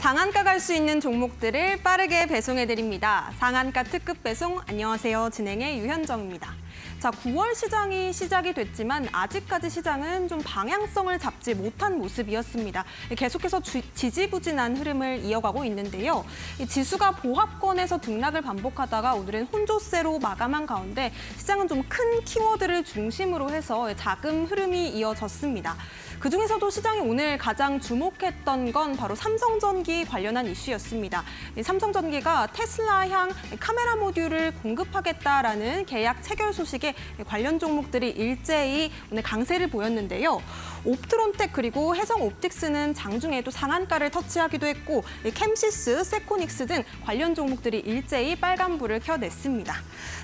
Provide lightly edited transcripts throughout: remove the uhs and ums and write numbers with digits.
상한가 갈 수 있는 종목들을 빠르게 배송해드립니다. 상한가 특급 배송, 안녕하세요. 진행의 유현정입니다. 자, 9월 시장이 시작이 됐지만 아직까지 시장은 좀 방향성을 잡지 못한 모습이었습니다. 계속해서 지지부진한 흐름을 이어가고 있는데요. 이 지수가 보합권에서 등락을 반복하다가 오늘은 혼조세로 마감한 가운데 시장은 좀 큰 키워드를 중심으로 해서 자금 흐름이 이어졌습니다. 그중에서도 시장이 오늘 가장 주목했던 건 바로 삼성전기 관련한 이슈였습니다. 삼성전기가 테슬라향 카메라 모듈을 공급하겠다라는 계약 체결 소식에 관련 종목들이 일제히 오늘 강세를 보였는데요. 옵트론텍 그리고 해성옵틱스는 장중에도 상한가를 터치하기도 했고 캠시스, 세코닉스 등 관련 종목들이 일제히 빨간불을 켜냈습니다.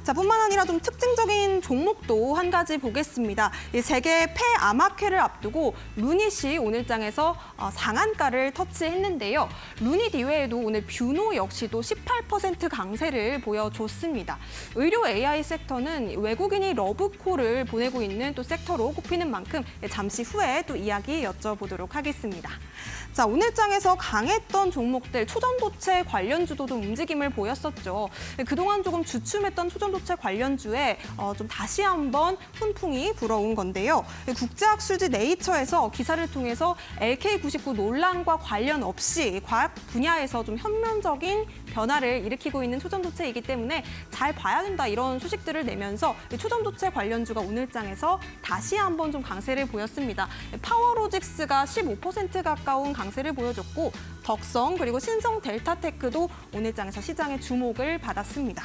자, 뿐만 아니라 좀 특징적인 종목도 한 가지 보겠습니다. 세계 폐암학회를 앞두고 루닛이 오늘장에서 상한가를 터치했는데요. 루닛 이외에도 오늘 뷰노 역시도 18% 강세를 보여줬습니다. 의료 AI 섹터는 외국인이 러브콜을 보내고 있는 또 섹터로 꼽히는 만큼 잠시 후에 또 이야기 여쭤보도록 하겠습니다. 자, 오늘장에서 강했던 종목들 초전도체 관련주도 좀 움직임을 보였었죠. 그동안 조금 주춤했던 초전도체 관련주에 좀 다시 한번 훈풍이 불어온 건데요. 국제학술지 네이처에서 기사를 통해서 LK99 논란과 관련 없이 과학 분야에서 좀 혁명적인 변화를 일으키고 있는 초전도체이기 때문에 잘 봐야 된다 이런 소식들을 내면서 초전도체 관련주가 오늘장에서 다시 한번 좀 강세를 보였습니다. 파워로직스가 15% 가까운 강세를 보여줬고 덕성 그리고 신성 델타테크도 오늘장에서 시장의 주목을 받았습니다.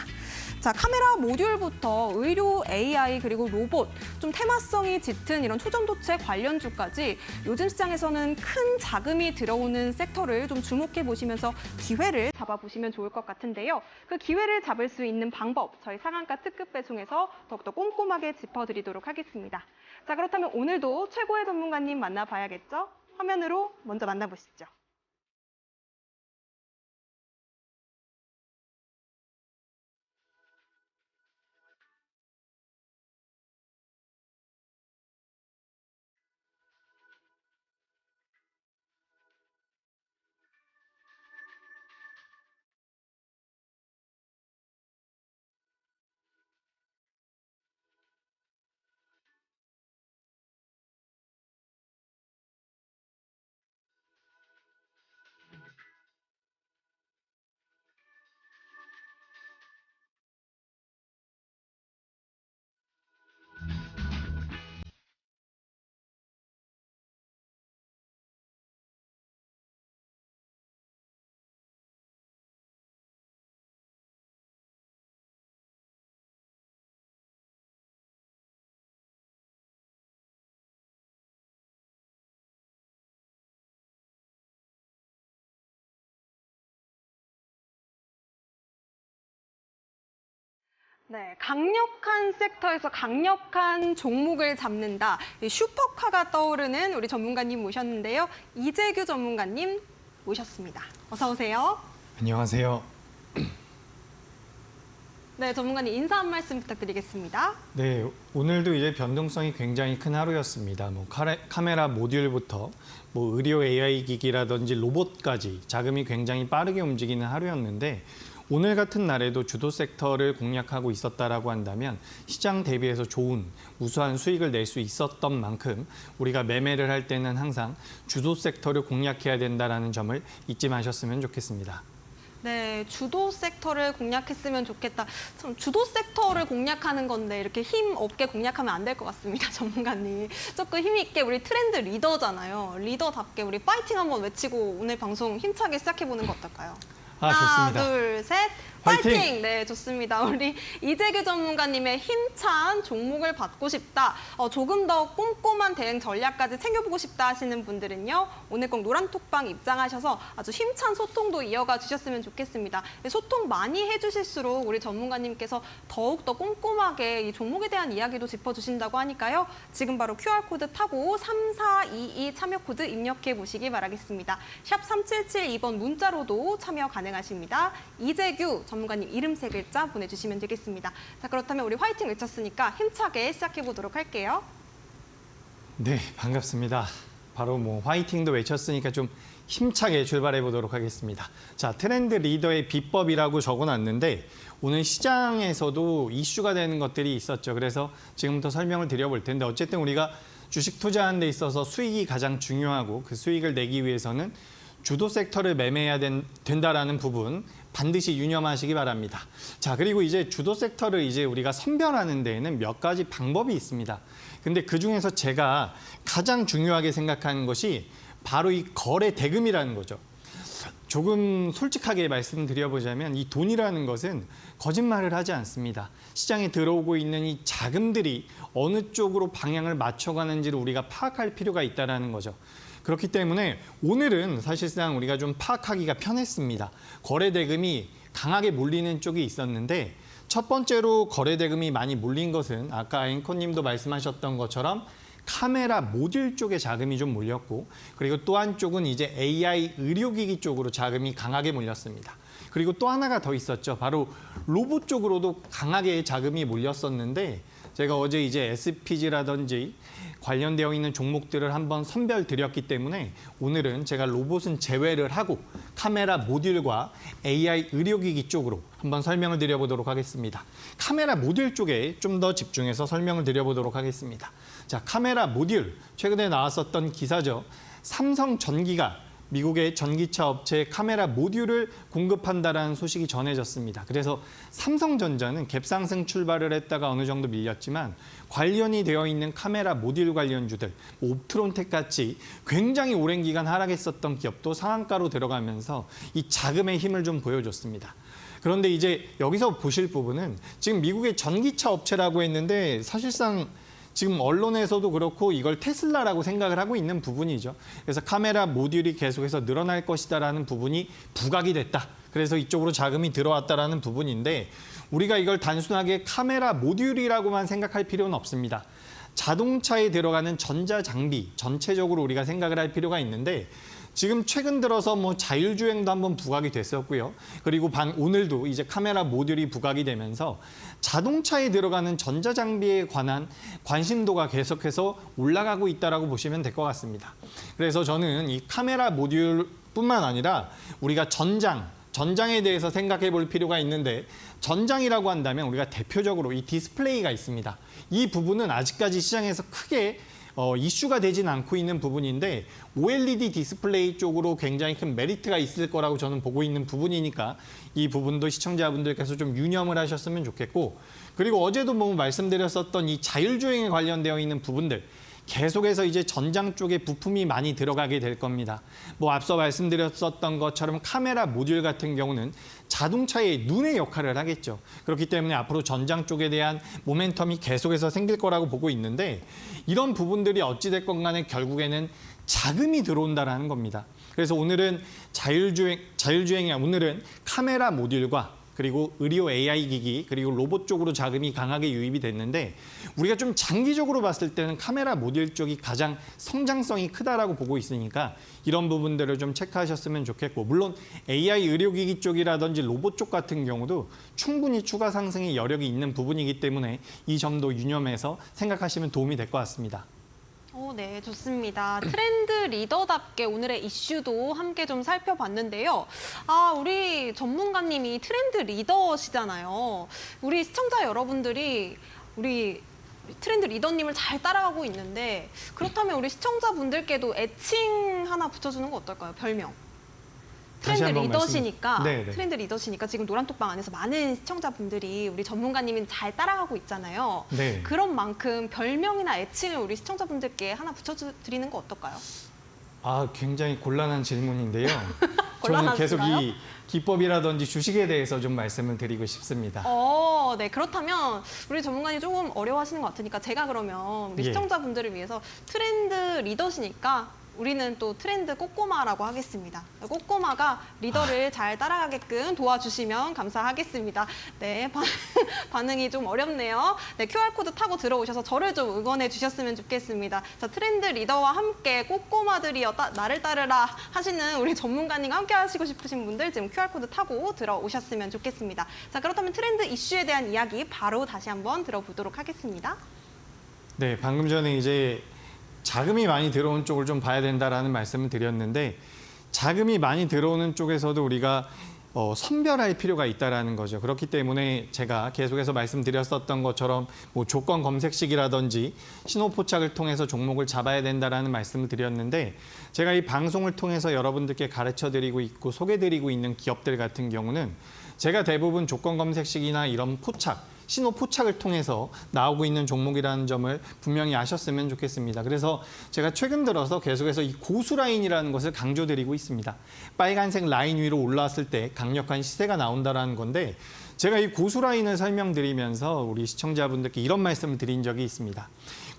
자, 카메라 모듈부터 의료 AI 그리고 로봇, 좀 테마성이 짙은 이런 초전도체 관련주까지 요즘 시장에서는 큰 자금이 들어오는 섹터를 좀 주목해 보시면서 기회를 잡아보시면 좋을 것 같은데요. 그 기회를 잡을 수 있는 방법, 저희 상한가 특급 배송에서 더욱더 꼼꼼하게 짚어드리도록 하겠습니다. 자, 그렇다면 오늘도 최고의 전문가님 만나봐야겠죠? 화면으로 먼저 만나보시죠. 네, 강력한 섹터에서 강력한 종목을 잡는다. 슈퍼카가 떠오르는 우리 전문가님 모셨는데요. 이재규 전문가님 모셨습니다. 어서 오세요. 안녕하세요. 네, 전문가님 인사 한 말씀 부탁드리겠습니다. 네, 오늘도 이제 변동성이 굉장히 큰 하루였습니다. 카메라 모듈부터 의료 AI 기기라든지 로봇까지 자금이 굉장히 빠르게 움직이는 하루였는데 오늘 같은 날에도 주도 섹터를 공략하고 있었다라고 한다면 시장 대비해서 좋은 우수한 수익을 낼 수 있었던 만큼 우리가 매매를 할 때는 항상 주도 섹터를 공략해야 된다는 점을 잊지 마셨으면 좋겠습니다. 네, 주도 섹터를 공략했으면 좋겠다. 참 주도 섹터를 공략하는 건데 이렇게 힘 없게 공략하면 안 될 것 같습니다, 전문가님. 조금 힘 있게 우리 트렌드 리더잖아요. 리더답게 우리 파이팅 한번 외치고 오늘 방송 힘차게 시작해보는 거 어떨까요? 좋습니다. 하나, 둘, 셋. 파이팅! 네, 좋습니다. 우리 이재규 전문가님의 힘찬 종목을 받고 싶다. 조금 더 꼼꼼한 대응 전략까지 챙겨보고 싶다 하시는 분들은요. 오늘 꼭 노란톡방 입장하셔서 아주 힘찬 소통도 이어가 주셨으면 좋겠습니다. 소통 많이 해주실수록 우리 전문가님께서 더욱더 꼼꼼하게 이 종목에 대한 이야기도 짚어주신다고 하니까요. 지금 바로 QR코드 타고 3422 참여 코드 입력해 보시기 바라겠습니다. 샵 3772번 문자로도 참여 가능하십니다. 이재규 전문가님 이름 3글자 보내주시면 되겠습니다. 자, 그렇다면 우리 화이팅 외쳤으니까 힘차게 시작해보도록 할게요. 네, 반갑습니다. 바로 화이팅도 외쳤으니까 좀 힘차게 출발해 보도록 하겠습니다. 자, 트렌드 리더의 비법이라고 적어놨는데 오늘 시장에서도 이슈가 되는 것들이 있었죠. 그래서 지금부터 설명을 드려볼 텐데 어쨌든 우리가 주식 투자하는 데 있어서 수익이 가장 중요하고 그 수익을 내기 위해서는 주도 섹터를 매매해야 된다라는 부분 반드시 유념하시기 바랍니다. 자, 그리고 이제 주도 섹터를 이제 우리가 선별하는 데에는 몇 가지 방법이 있습니다. 근데 그중에서 제가 가장 중요하게 생각하는 것이 바로 이 거래 대금이라는 거죠. 조금 솔직하게 말씀드려보자면 이 돈이라는 것은 거짓말을 하지 않습니다. 시장에 들어오고 있는 이 자금들이 어느 쪽으로 방향을 맞춰가는지를 우리가 파악할 필요가 있다는 거죠. 그렇기 때문에 오늘은 사실상 우리가 좀 파악하기가 편했습니다. 거래 대금이 강하게 몰리는 쪽이 있었는데 첫 번째로 거래 대금이 많이 몰린 것은 아까 앵커님도 말씀하셨던 것처럼 카메라 모듈 쪽에 자금이 좀 몰렸고 그리고 또 한쪽은 이제 AI 의료기기 쪽으로 자금이 강하게 몰렸습니다. 그리고 또 하나가 더 있었죠. 바로 로봇 쪽으로도 강하게 자금이 몰렸었는데 제가 어제 이제 SPG라든지 관련되어 있는 종목들을 한번 선별 드렸기 때문에 오늘은 제가 로봇은 제외를 하고 카메라 모듈과 AI 의료기기 쪽으로 한번 설명을 드려보도록 하겠습니다. 카메라 모듈 쪽에 좀 더 집중해서 설명을 드려보도록 하겠습니다. 자, 카메라 모듈 최근에 나왔었던 기사죠. 삼성전기가 미국의 전기차 업체에 카메라 모듈을 공급한다라는 소식이 전해졌습니다. 그래서 삼성전자는 갭상승 출발을 했다가 어느 정도 밀렸지만 관련이 되어 있는 카메라 모듈 관련주들, 옵트론텍 같이 굉장히 오랜 기간 하락했었던 기업도 상한가로 들어가면서 이 자금의 힘을 좀 보여줬습니다. 그런데 이제 여기서 보실 부분은 지금 미국의 전기차 업체라고 했는데 사실상 지금 언론에서도 그렇고 이걸 테슬라라고 생각을 하고 있는 부분이죠. 그래서 카메라 모듈이 계속해서 늘어날 것이다라는 부분이 부각이 됐다. 그래서 이쪽으로 자금이 들어왔다라는 부분인데 우리가 이걸 단순하게 카메라 모듈이라고만 생각할 필요는 없습니다. 자동차에 들어가는 전자장비 전체적으로 우리가 생각을 할 필요가 있는데 지금 최근 들어서 뭐 자율주행도 한번 부각이 됐었고요. 그리고 오늘도 이제 카메라 모듈이 부각이 되면서 자동차에 들어가는 전자장비에 관한 관심도가 계속해서 올라가고 있다라고 보시면 될 것 같습니다. 그래서 저는 이 카메라 모듈뿐만 아니라 우리가 전장에 대해서 생각해 볼 필요가 있는데 전장이라고 한다면 우리가 대표적으로 이 디스플레이가 있습니다. 이 부분은 아직까지 시장에서 크게 이슈가 되진 않고 있는 부분인데 OLED 디스플레이 쪽으로 굉장히 큰 메리트가 있을 거라고 저는 보고 있는 부분이니까 이 부분도 시청자분들께서 좀 유념을 하셨으면 좋겠고 그리고 어제도 뭐 말씀드렸었던 이 자율주행에 관련되어 있는 부분들 계속해서 이제 전장 쪽에 부품이 많이 들어가게 될 겁니다. 뭐 앞서 말씀드렸었던 것처럼 카메라 모듈 같은 경우는 자동차의 눈의 역할을 하겠죠. 그렇기 때문에 앞으로 전장 쪽에 대한 모멘텀이 계속해서 생길 거라고 보고 있는데 이런 부분들이 어찌됐건 간에 결국에는 자금이 들어온다라는 겁니다. 그래서 오늘은 오늘은 카메라 모듈과 그리고 의료 AI 기기 그리고 로봇 쪽으로 자금이 강하게 유입이 됐는데 우리가 좀 장기적으로 봤을 때는 카메라 모듈 쪽이 가장 성장성이 크다라고 보고 있으니까 이런 부분들을 좀 체크하셨으면 좋겠고 물론 AI 의료기기 쪽이라든지 로봇 쪽 같은 경우도 충분히 추가 상승의 여력이 있는 부분이기 때문에 이 점도 유념해서 생각하시면 도움이 될 것 같습니다. 네, 좋습니다. 트렌드 리더답게 오늘의 이슈도 함께 좀 살펴봤는데요. 우리 전문가님이 트렌드 리더시잖아요. 우리 시청자 여러분들이 우리 트렌드 리더님을 잘 따라가고 있는데 그렇다면 우리 시청자분들께도 애칭 하나 붙여주는 거 어떨까요? 별명. 트렌드 리더시니까 트렌드 리더시니까 지금 노란톡방 안에서 많은 시청자분들이 우리 전문가님이 잘 따라가고 있잖아요. 네. 그런 만큼 별명이나 애칭을 우리 시청자분들께 하나 붙여드리는 거 어떨까요? 굉장히 곤란한 질문인데요. 저는 계속 이 기법이라든지 주식에 대해서 좀 말씀을 드리고 싶습니다. 네. 그렇다면 우리 전문가님 조금 어려워하시는 것 같으니까 제가 그러면 우리 시청자분들을 위해서 트렌드 리더시니까 우리는 또 트렌드 꼬꼬마라고 하겠습니다. 꼬꼬마가 리더를 잘 따라가게끔 도와주시면 감사하겠습니다. 네, 반응이 좀 어렵네요. 네, QR코드 타고 들어오셔서 저를 좀 응원해 주셨으면 좋겠습니다. 자, 트렌드 리더와 함께 꼬꼬마들이여 나를 따르라 하시는 우리 전문가님과 함께 하시고 싶으신 분들 지금 QR코드 타고 들어오셨으면 좋겠습니다. 자, 그렇다면 트렌드 이슈에 대한 이야기 바로 다시 한번 들어보도록 하겠습니다. 네, 방금 전에 이제 자금이 많이 들어온 쪽을 좀 봐야 된다라는 말씀을 드렸는데 자금이 많이 들어오는 쪽에서도 우리가 선별할 필요가 있다라는 거죠. 그렇기 때문에 제가 계속해서 말씀드렸었던 것처럼 뭐 조건 검색식이라든지 신호 포착을 통해서 종목을 잡아야 된다라는 말씀을 드렸는데 제가 이 방송을 통해서 여러분들께 가르쳐드리고 있고 소개드리고 있는 기업들 같은 경우는 제가 대부분 조건 검색식이나 이런 포착, 신호 포착을 통해서 나오고 있는 종목이라는 점을 분명히 아셨으면 좋겠습니다. 그래서 제가 최근 들어서 계속해서 이 고수 라인이라는 것을 강조드리고 있습니다. 빨간색 라인 위로 올라왔을 때 강력한 시세가 나온다는 건데 제가 이 고수 라인을 설명드리면서 우리 시청자분들께 이런 말씀을 드린 적이 있습니다.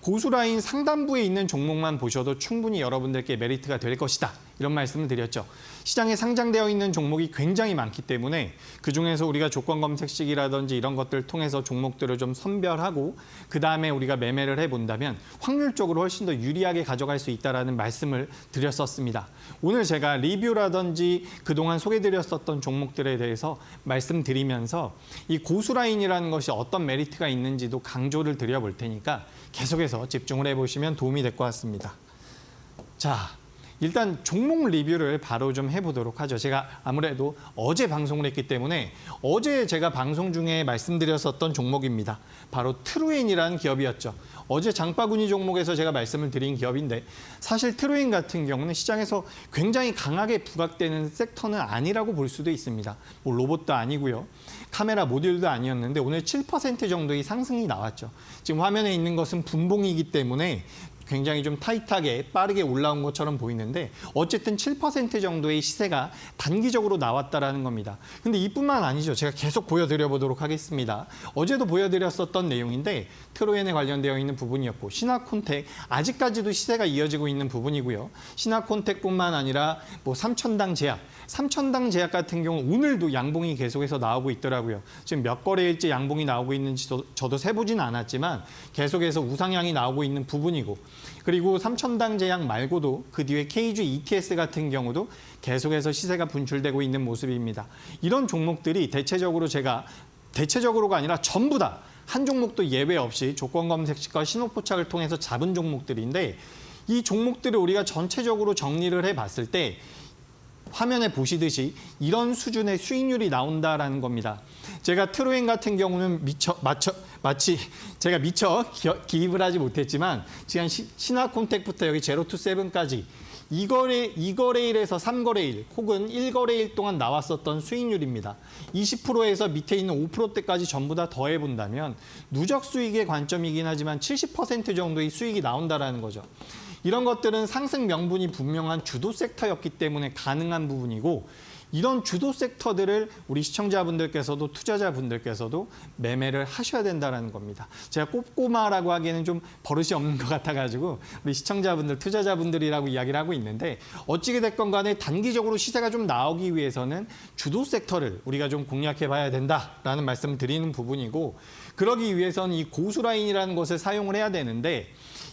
고수 라인 상단부에 있는 종목만 보셔도 충분히 여러분들께 메리트가 될 것이다. 이런 말씀을 드렸죠. 시장에 상장되어 있는 종목이 굉장히 많기 때문에 그중에서 우리가 조건 검색식이라든지 이런 것들을 통해서 종목들을 좀 선별하고 그다음에 우리가 매매를 해본다면 확률적으로 훨씬 더 유리하게 가져갈 수 있다는 말씀을 드렸었습니다. 오늘 제가 리뷰라든지 그동안 소개드렸었던 종목들에 대해서 말씀드리면서 이 고수 라인이라는 것이 어떤 메리트가 있는지도 강조를 드려볼 테니까 계속해서 집중을 해보시면 도움이 될 것 같습니다. 자, 일단 종목 리뷰를 바로 좀 해보도록 하죠. 제가 아무래도 어제 방송을 했기 때문에 어제 제가 방송 중에 말씀드렸었던 종목입니다. 바로 트루엔이라는 기업이었죠. 어제 장바구니 종목에서 제가 말씀을 드린 기업인데 사실 트루엔 같은 경우는 시장에서 굉장히 강하게 부각되는 섹터는 아니라고 볼 수도 있습니다. 뭐 로봇도 아니고요. 카메라 모듈도 아니었는데 오늘 7% 정도의 상승이 나왔죠. 지금 화면에 있는 것은 분봉이기 때문에 굉장히 좀 타이트하게 빠르게 올라온 것처럼 보이는데 어쨌든 7% 정도의 시세가 단기적으로 나왔다라는 겁니다. 근데 이뿐만 아니죠. 제가 계속 보여드려 보도록 하겠습니다. 어제도 보여드렸었던 내용인데 트로엔에 관련되어 있는 부분이었고 신화콘텍 아직까지도 시세가 이어지고 있는 부분이고요. 신화콘텍뿐만 아니라 뭐 삼천당 제약 같은 경우 오늘도 양봉이 계속해서 나오고 있더라고요. 지금 몇 거래일째 양봉이 나오고 있는지 저도 세보지는 않았지만 계속해서 우상향이 나오고 있는 부분이고 그리고 삼천당 제약 말고도 그 뒤에 KG ETS 같은 경우도 계속해서 시세가 분출되고 있는 모습입니다. 이런 종목들이 대체적으로가 아니라 전부 다 한 종목도 예외 없이 조건 검색식과 신호 포착을 통해서 잡은 종목들인데 이 종목들을 우리가 전체적으로 정리를 해봤을 때 화면에 보시듯이 이런 수준의 수익률이 나온다라는 겁니다. 제가 트로엔 같은 경우는 마치 제가 미처 기입을 하지 못했지만 지금 신화콘텍부터 여기 0-7까지 2거래일에서 3거래일 혹은 1거래일 동안 나왔었던 수익률입니다. 20%에서 밑에 있는 5%대까지 전부 다 더해본다면 누적 수익의 관점이긴 하지만 70% 정도의 수익이 나온다라는 거죠. 이런 것들은 상승 명분이 분명한 주도 섹터였기 때문에 가능한 부분이고 이런 주도 섹터들을 우리 시청자분들께서도 투자자분들께서도 매매를 하셔야 된다는 겁니다. 제가 꼼꼼하라고 하기에는 좀 버릇이 없는 것 같아가지고 우리 시청자분들, 투자자분들이라고 이야기를 하고 있는데 어찌게 됐건 간에 단기적으로 시세가 좀 나오기 위해서는 주도 섹터를 우리가 좀 공략해 봐야 된다라는 말씀을 드리는 부분이고 그러기 위해서는 이 고수 라인이라는 것을 사용을 해야 되는데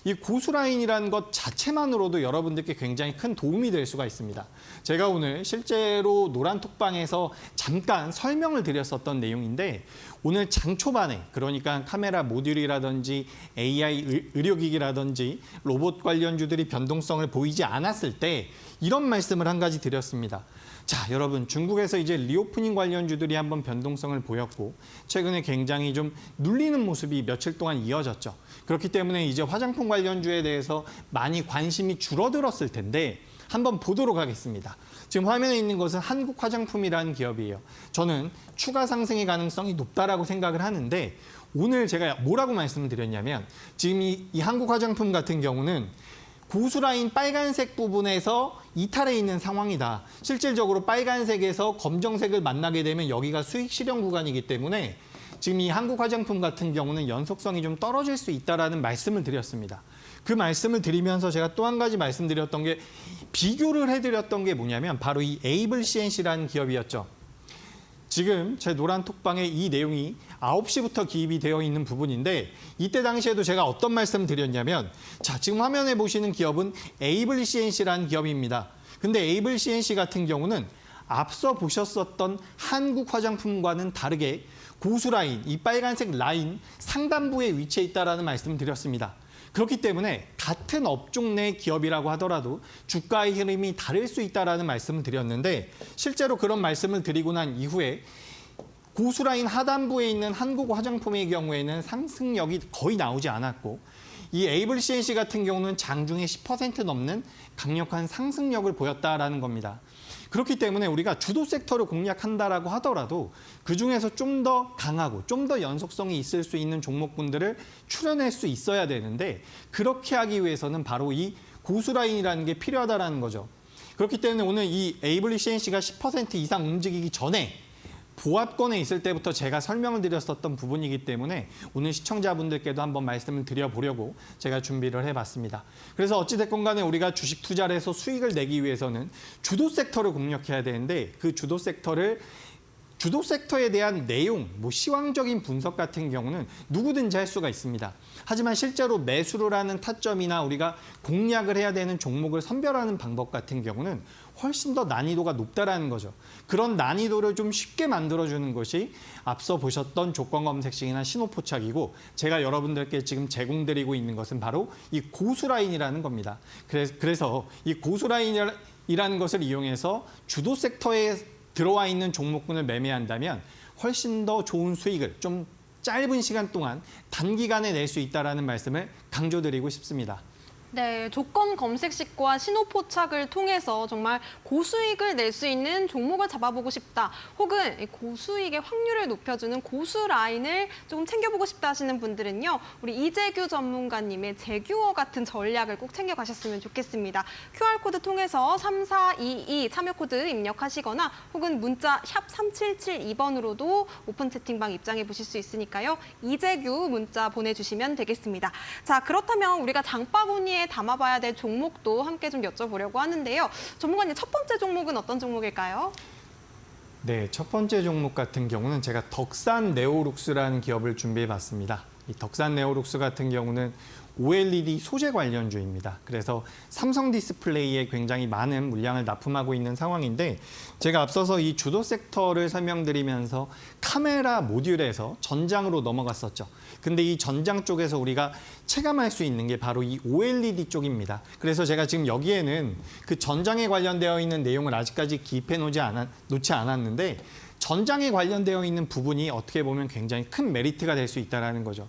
이 고수 라인이라는 것 자체만으로도 여러분들께 굉장히 큰 도움이 될 수가 있습니다. 제가 오늘 실제로 노란톡방에서 잠깐 설명을 드렸었던 내용인데 오늘 장 초반에 그러니까 카메라 모듈이라든지 AI 의료기기라든지 로봇 관련주들이 변동성을 보이지 않았을 때 이런 말씀을 한 가지 드렸습니다. 자, 여러분 중국에서 이제 리오프닝 관련주들이 한번 변동성을 보였고 최근에 굉장히 좀 눌리는 모습이 며칠 동안 이어졌죠. 그렇기 때문에 이제 화장품 관련주에 대해서 많이 관심이 줄어들었을 텐데 한번 보도록 하겠습니다. 지금 화면에 있는 것은 한국화장품이라는 기업이에요. 저는 추가 상승의 가능성이 높다라고 생각을 하는데 오늘 제가 뭐라고 말씀을 드렸냐면 지금 이 한국화장품 같은 경우는 고수 라인 빨간색 부분에서 이탈해 있는 상황이다. 실질적으로 빨간색에서 검정색을 만나게 되면 여기가 수익 실현 구간이기 때문에 지금 이 한국화장품 같은 경우는 연속성이 좀 떨어질 수 있다라는 말씀을 드렸습니다. 그 말씀을 드리면서 제가 또 한 가지 말씀드렸던 게 비교를 해드렸던 게 뭐냐면 바로 이 에이블 CNC라는 기업이었죠. 지금 제 노란톡방에 이 내용이 9시부터 기입이 되어 있는 부분인데 이때 당시에도 제가 어떤 말씀을 드렸냐면 자 지금 화면에 보시는 기업은 에이블 CNC라는 기업입니다. 근데 에이블 CNC 같은 경우는 앞서 보셨었던 한국 화장품과는 다르게 고수 라인, 이 빨간색 라인 상단부에 위치해 있다라는 말씀을 드렸습니다. 그렇기 때문에 같은 업종 내 기업이라고 하더라도 주가의 흐름이 다를 수 있다라는 말씀을 드렸는데 실제로 그런 말씀을 드리고 난 이후에 고수라인 하단부에 있는 한국 화장품의 경우에는 상승력이 거의 나오지 않았고 이 에이블 CNC 같은 경우는 장중에 10% 넘는 강력한 상승력을 보였다라는 겁니다. 그렇기 때문에 우리가 주도 섹터를 공략한다라고 하더라도 그중에서 좀 더 강하고 좀 더 연속성이 있을 수 있는 종목군들을 추려낼 수 있어야 되는데 그렇게 하기 위해서는 바로 이 고수라인이라는 게 필요하다라는 거죠. 그렇기 때문에 오늘 이 에이블 CNC가 10% 이상 움직이기 전에 보합권에 있을 때부터 제가 설명을 드렸었던 부분이기 때문에 오늘 시청자분들께도 한번 말씀을 드려보려고 제가 준비를 해봤습니다. 그래서 어찌됐건 간에 우리가 주식 투자를 해서 수익을 내기 위해서는 주도 섹터를 공략해야 되는데 그 주도 섹터에 대한 내용, 시황적인 분석 같은 경우는 누구든지 할 수가 있습니다. 하지만 실제로 매수를 하는 타점이나 우리가 공략을 해야 되는 종목을 선별하는 방법 같은 경우는 훨씬 더 난이도가 높다라는 거죠. 그런 난이도를 좀 쉽게 만들어주는 것이 앞서 보셨던 조건 검색식이나 신호 포착이고 제가 여러분들께 지금 제공드리고 있는 것은 바로 이 고수라인이라는 겁니다. 그래서 이 고수라인이라는 것을 이용해서 주도 섹터에 들어와 있는 종목군을 매매한다면 훨씬 더 좋은 수익을 좀 짧은 시간 동안 단기간에 낼 수 있다는 말씀을 강조드리고 싶습니다. 네, 조건 검색식과 신호 포착을 통해서 정말 고수익을 낼 수 있는 종목을 잡아보고 싶다. 혹은 이 고수익의 확률을 높여주는 고수 라인을 조금 챙겨보고 싶다 하시는 분들은요. 우리 이재규 전문가님의 재규어 같은 전략을 꼭 챙겨가셨으면 좋겠습니다. QR코드 통해서 3422 참여 코드 입력하시거나 혹은 문자 샵 3772번으로도 오픈 채팅방 입장해 보실 수 있으니까요. 이재규 문자 보내주시면 되겠습니다. 자, 그렇다면 우리가 장바구니에 담아봐야 될 종목도 함께 좀 여쭤보려고 하는데요. 전문가님, 첫 번째 종목은 어떤 종목일까요? 네, 첫 번째 종목 같은 경우는 제가 덕산 네오룩스라는 기업을 준비해봤습니다. 이 덕산 네오룩스 같은 경우는 OLED 소재 관련주입니다. 그래서 삼성 디스플레이에 굉장히 많은 물량을 납품하고 있는 상황인데 제가 앞서서 이 주도 섹터를 설명드리면서 카메라 모듈에서 전장으로 넘어갔었죠. 근데 이 전장 쪽에서 우리가 체감할 수 있는 게 바로 이 OLED 쪽입니다. 그래서 제가 지금 여기에는 그 전장에 관련되어 있는 내용을 아직까지 기입해 놓지 않았는데 전장에 관련되어 있는 부분이 어떻게 보면 굉장히 큰 메리트가 될 수 있다는 거죠.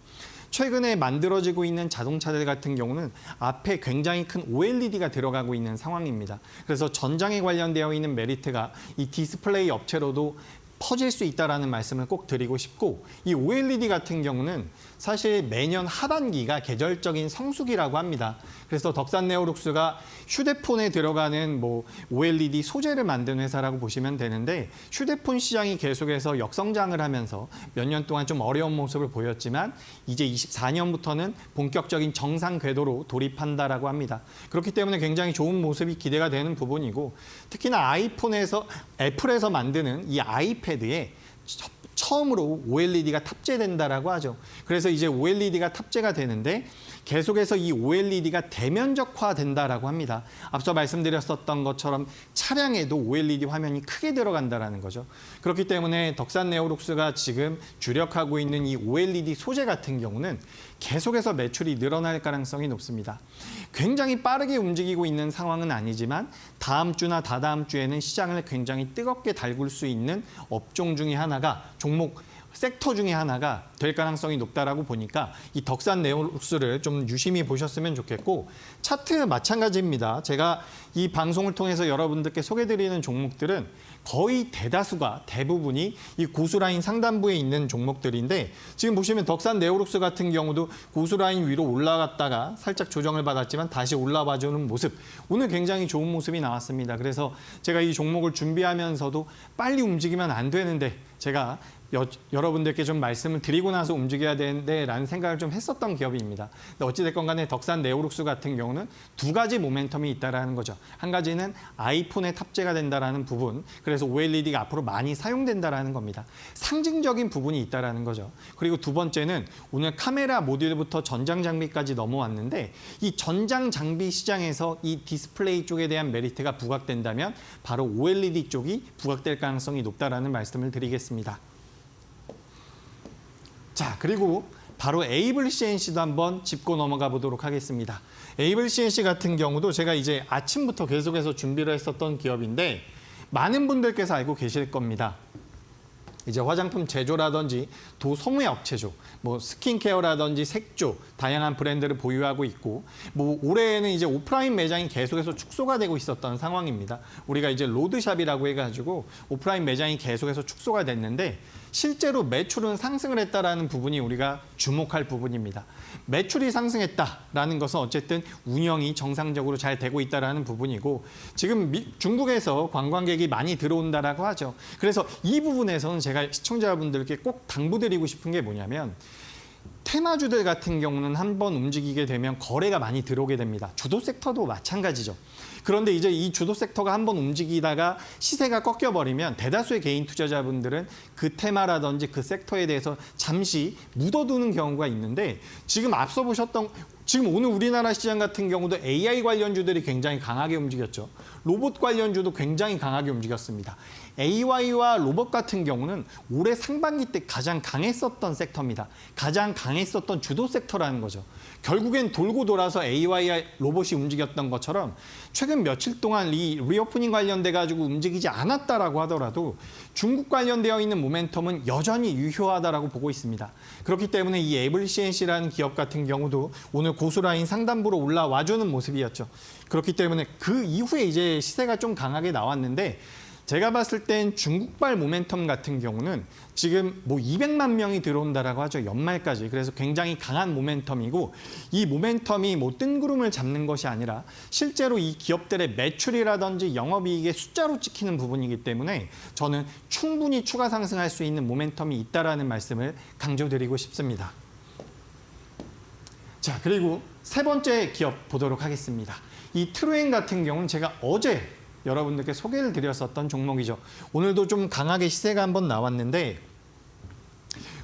최근에 만들어지고 있는 자동차들 같은 경우는 앞에 굉장히 큰 OLED가 들어가고 있는 상황입니다. 그래서 전장에 관련되어 있는 메리트가 이 디스플레이 업체로도 퍼질 수 있다는 말씀을 꼭 드리고 싶고 이 OLED 같은 경우는 사실 매년 하반기가 계절적인 성수기라고 합니다. 그래서 덕산 네오룩스가 휴대폰에 들어가는 OLED 소재를 만드는 회사라고 보시면 되는데 휴대폰 시장이 계속해서 역성장을 하면서 몇 년 동안 좀 어려운 모습을 보였지만 이제 24년부터는 본격적인 정상 궤도로 돌입한다라고 합니다. 그렇기 때문에 굉장히 좋은 모습이 기대가 되는 부분이고 특히나 애플에서 만드는 이 아이패드에 처음으로 OLED가 탑재된다라고 하죠. 그래서 이제 OLED가 탑재가 되는데 계속해서 이 OLED가 대면적화된다라고 합니다. 앞서 말씀드렸었던 것처럼 차량에도 OLED 화면이 크게 들어간다라는 거죠. 그렇기 때문에 덕산 네오룩스가 지금 주력하고 있는 이 OLED 소재 같은 경우는 계속해서 매출이 늘어날 가능성이 높습니다. 굉장히 빠르게 움직이고 있는 상황은 아니지만 다음 주나 다다음 주에는 시장을 굉장히 뜨겁게 달굴 수 있는 업종 중에 하나가 섹터 중에 하나가 될 가능성이 높다라고 보니까 이 덕산 네오룩스를 좀 유심히 보셨으면 좋겠고 차트 마찬가지입니다. 제가 이 방송을 통해서 여러분들께 소개드리는 종목들은 거의 대부분이 이 고수라인 상단부에 있는 종목들인데 지금 보시면 덕산 네오룩스 같은 경우도 고수라인 위로 올라갔다가 살짝 조정을 받았지만 다시 올라와주는 모습 오늘 굉장히 좋은 모습이 나왔습니다. 그래서 제가 이 종목을 준비하면서도 빨리 움직이면 안 되는데 제가 여러분들께 좀 말씀을 드리고 나서 움직여야 되는데 라는 생각을 좀 했었던 기업입니다. 근데 어찌됐건 간에 덕산 네오룩스 같은 경우는 두 가지 모멘텀이 있다는 거죠. 한 가지는 아이폰에 탑재가 된다는 부분, 그래서 OLED가 앞으로 많이 사용된다는 겁니다. 상징적인 부분이 있다는 거죠. 그리고 두 번째는 오늘 카메라 모듈부터 전장 장비까지 넘어왔는데 이 전장 장비 시장에서 이 디스플레이 쪽에 대한 메리트가 부각된다면 바로 OLED 쪽이 부각될 가능성이 높다는 말씀을 드리겠습니다. 자, 그리고 바로 에이블 CNC도 한번 짚고 넘어가 보도록 하겠습니다. 에이블 CNC 같은 경우도 제가 이제 아침부터 계속해서 준비를 했었던 기업인데 많은 분들께서 알고 계실 겁니다. 이제 화장품 제조라든지 도소매 업체죠. 뭐 스킨케어라든지 색조, 다양한 브랜드를 보유하고 있고, 뭐 올해에는 이제 오프라인 매장이 계속해서 축소가 되고 있었던 상황입니다. 우리가 이제 로드샵이라고 해가지고 오프라인 매장이 계속해서 축소가 됐는데 실제로 매출은 상승을 했다라는 부분이 우리가 주목할 부분입니다. 매출이 상승했다라는 것은 어쨌든 운영이 정상적으로 잘 되고 있다라는 부분이고, 지금 중국에서 관광객이 많이 들어온다라고 하죠. 그래서 이 부분에서는 제가 시청자분들께 꼭 당부드리고 싶은 게 뭐냐면, 테마주들 같은 경우는 한번 움직이게 되면 거래가 많이 들어오게 됩니다. 주도 섹터도 마찬가지죠. 그런데 이제 이 주도 섹터가 한번 움직이다가 시세가 꺾여버리면 대다수의 개인 투자자분들은 그 테마라든지 그 섹터에 대해서 잠시 묻어두는 경우가 있는데, 지금 앞서 보셨던 지금 오늘 우리나라 시장 같은 경우도 AI 관련주들이 굉장히 강하게 움직였죠. 로봇 관련주도 굉장히 강하게 움직였습니다. AI와 로봇 같은 경우는 올해 상반기 때 가장 강했었던 섹터입니다. 가장 강했었던 주도 섹터라는 거죠. 결국엔 돌고 돌아서 AI와 로봇이 움직였던 것처럼 최근 며칠 동안 이 리오프닝 관련돼 가지고 움직이지 않았다라고 하더라도 중국 관련되어 있는 모멘텀은 여전히 유효하다라고 보고 있습니다. 그렇기 때문에 이 에이블 CNC라는 기업 같은 경우도 오늘 고수라인 상단부로 올라와주는 모습이었죠. 그렇기 때문에 그 이후에 이제 시세가 좀 강하게 나왔는데, 제가 봤을 땐 중국발 모멘텀 같은 경우는 지금 뭐 200만 명이 들어온다라고 하죠. 연말까지. 그래서 굉장히 강한 모멘텀이고, 이 모멘텀이 뭐 뜬구름을 잡는 것이 아니라 실제로 이 기업들의 매출이라든지 영업이익의 숫자로 찍히는 부분이기 때문에 저는 충분히 추가 상승할 수 있는 모멘텀이 있다라는 말씀을 강조드리고 싶습니다. 자, 그리고 세 번째 기업 보도록 하겠습니다. 이 트루엔 같은 경우는 제가 어제 여러분들께 소개를 드렸었던 종목이죠. 오늘도 좀 강하게 시세가 한번 나왔는데,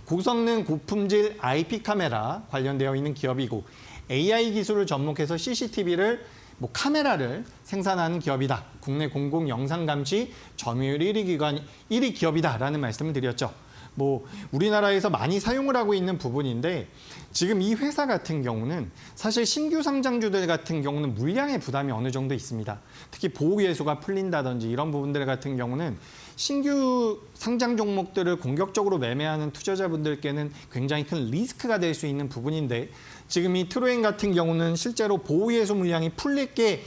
고성능 고품질 IP 카메라 관련되어 있는 기업이고, AI 기술을 접목해서 CCTV를 뭐 카메라를 생산하는 기업이다. 국내 공공 영상 감시 점유율 1위 기업이다라는 말씀을 드렸죠. 뭐 우리나라에서 많이 사용을 하고 있는 부분인데, 지금 이 회사 같은 경우는 사실 신규 상장주들 같은 경우는 물량의 부담이 어느 정도 있습니다. 특히 보호예수가 풀린다든지 이런 부분들 같은 경우는 신규 상장 종목들을 공격적으로 매매하는 투자자분들께는 굉장히 큰 리스크가 될 수 있는 부분인데, 지금 이 트루엔 같은 경우는 실제로 보호예수 물량이 풀릴 게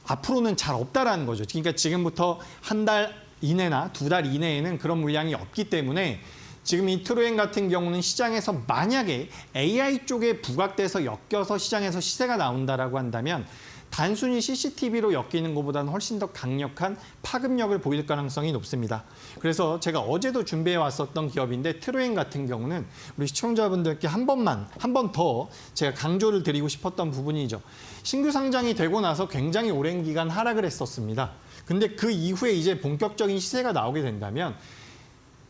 앞으로는 잘 없다라는 거죠. 그러니까 지금부터 한 달 이내나 두 달 이내에는 그런 물량이 없기 때문에 지금 이 트루엔 같은 경우는 시장에서 만약에 AI 쪽에 부각돼서 엮여서 시장에서 시세가 나온다라고 한다면 단순히 CCTV로 엮이는 것보다는 훨씬 더 강력한 파급력을 보일 가능성이 높습니다. 그래서 제가 어제도 준비해 왔었던 기업인데, 트루엔 같은 경우는 우리 시청자분들께 한 번 더 제가 강조를 드리고 싶었던 부분이죠. 신규 상장이 되고 나서 굉장히 오랜 기간 하락을 했었습니다. 근데 그 이후에 이제 본격적인 시세가 나오게 된다면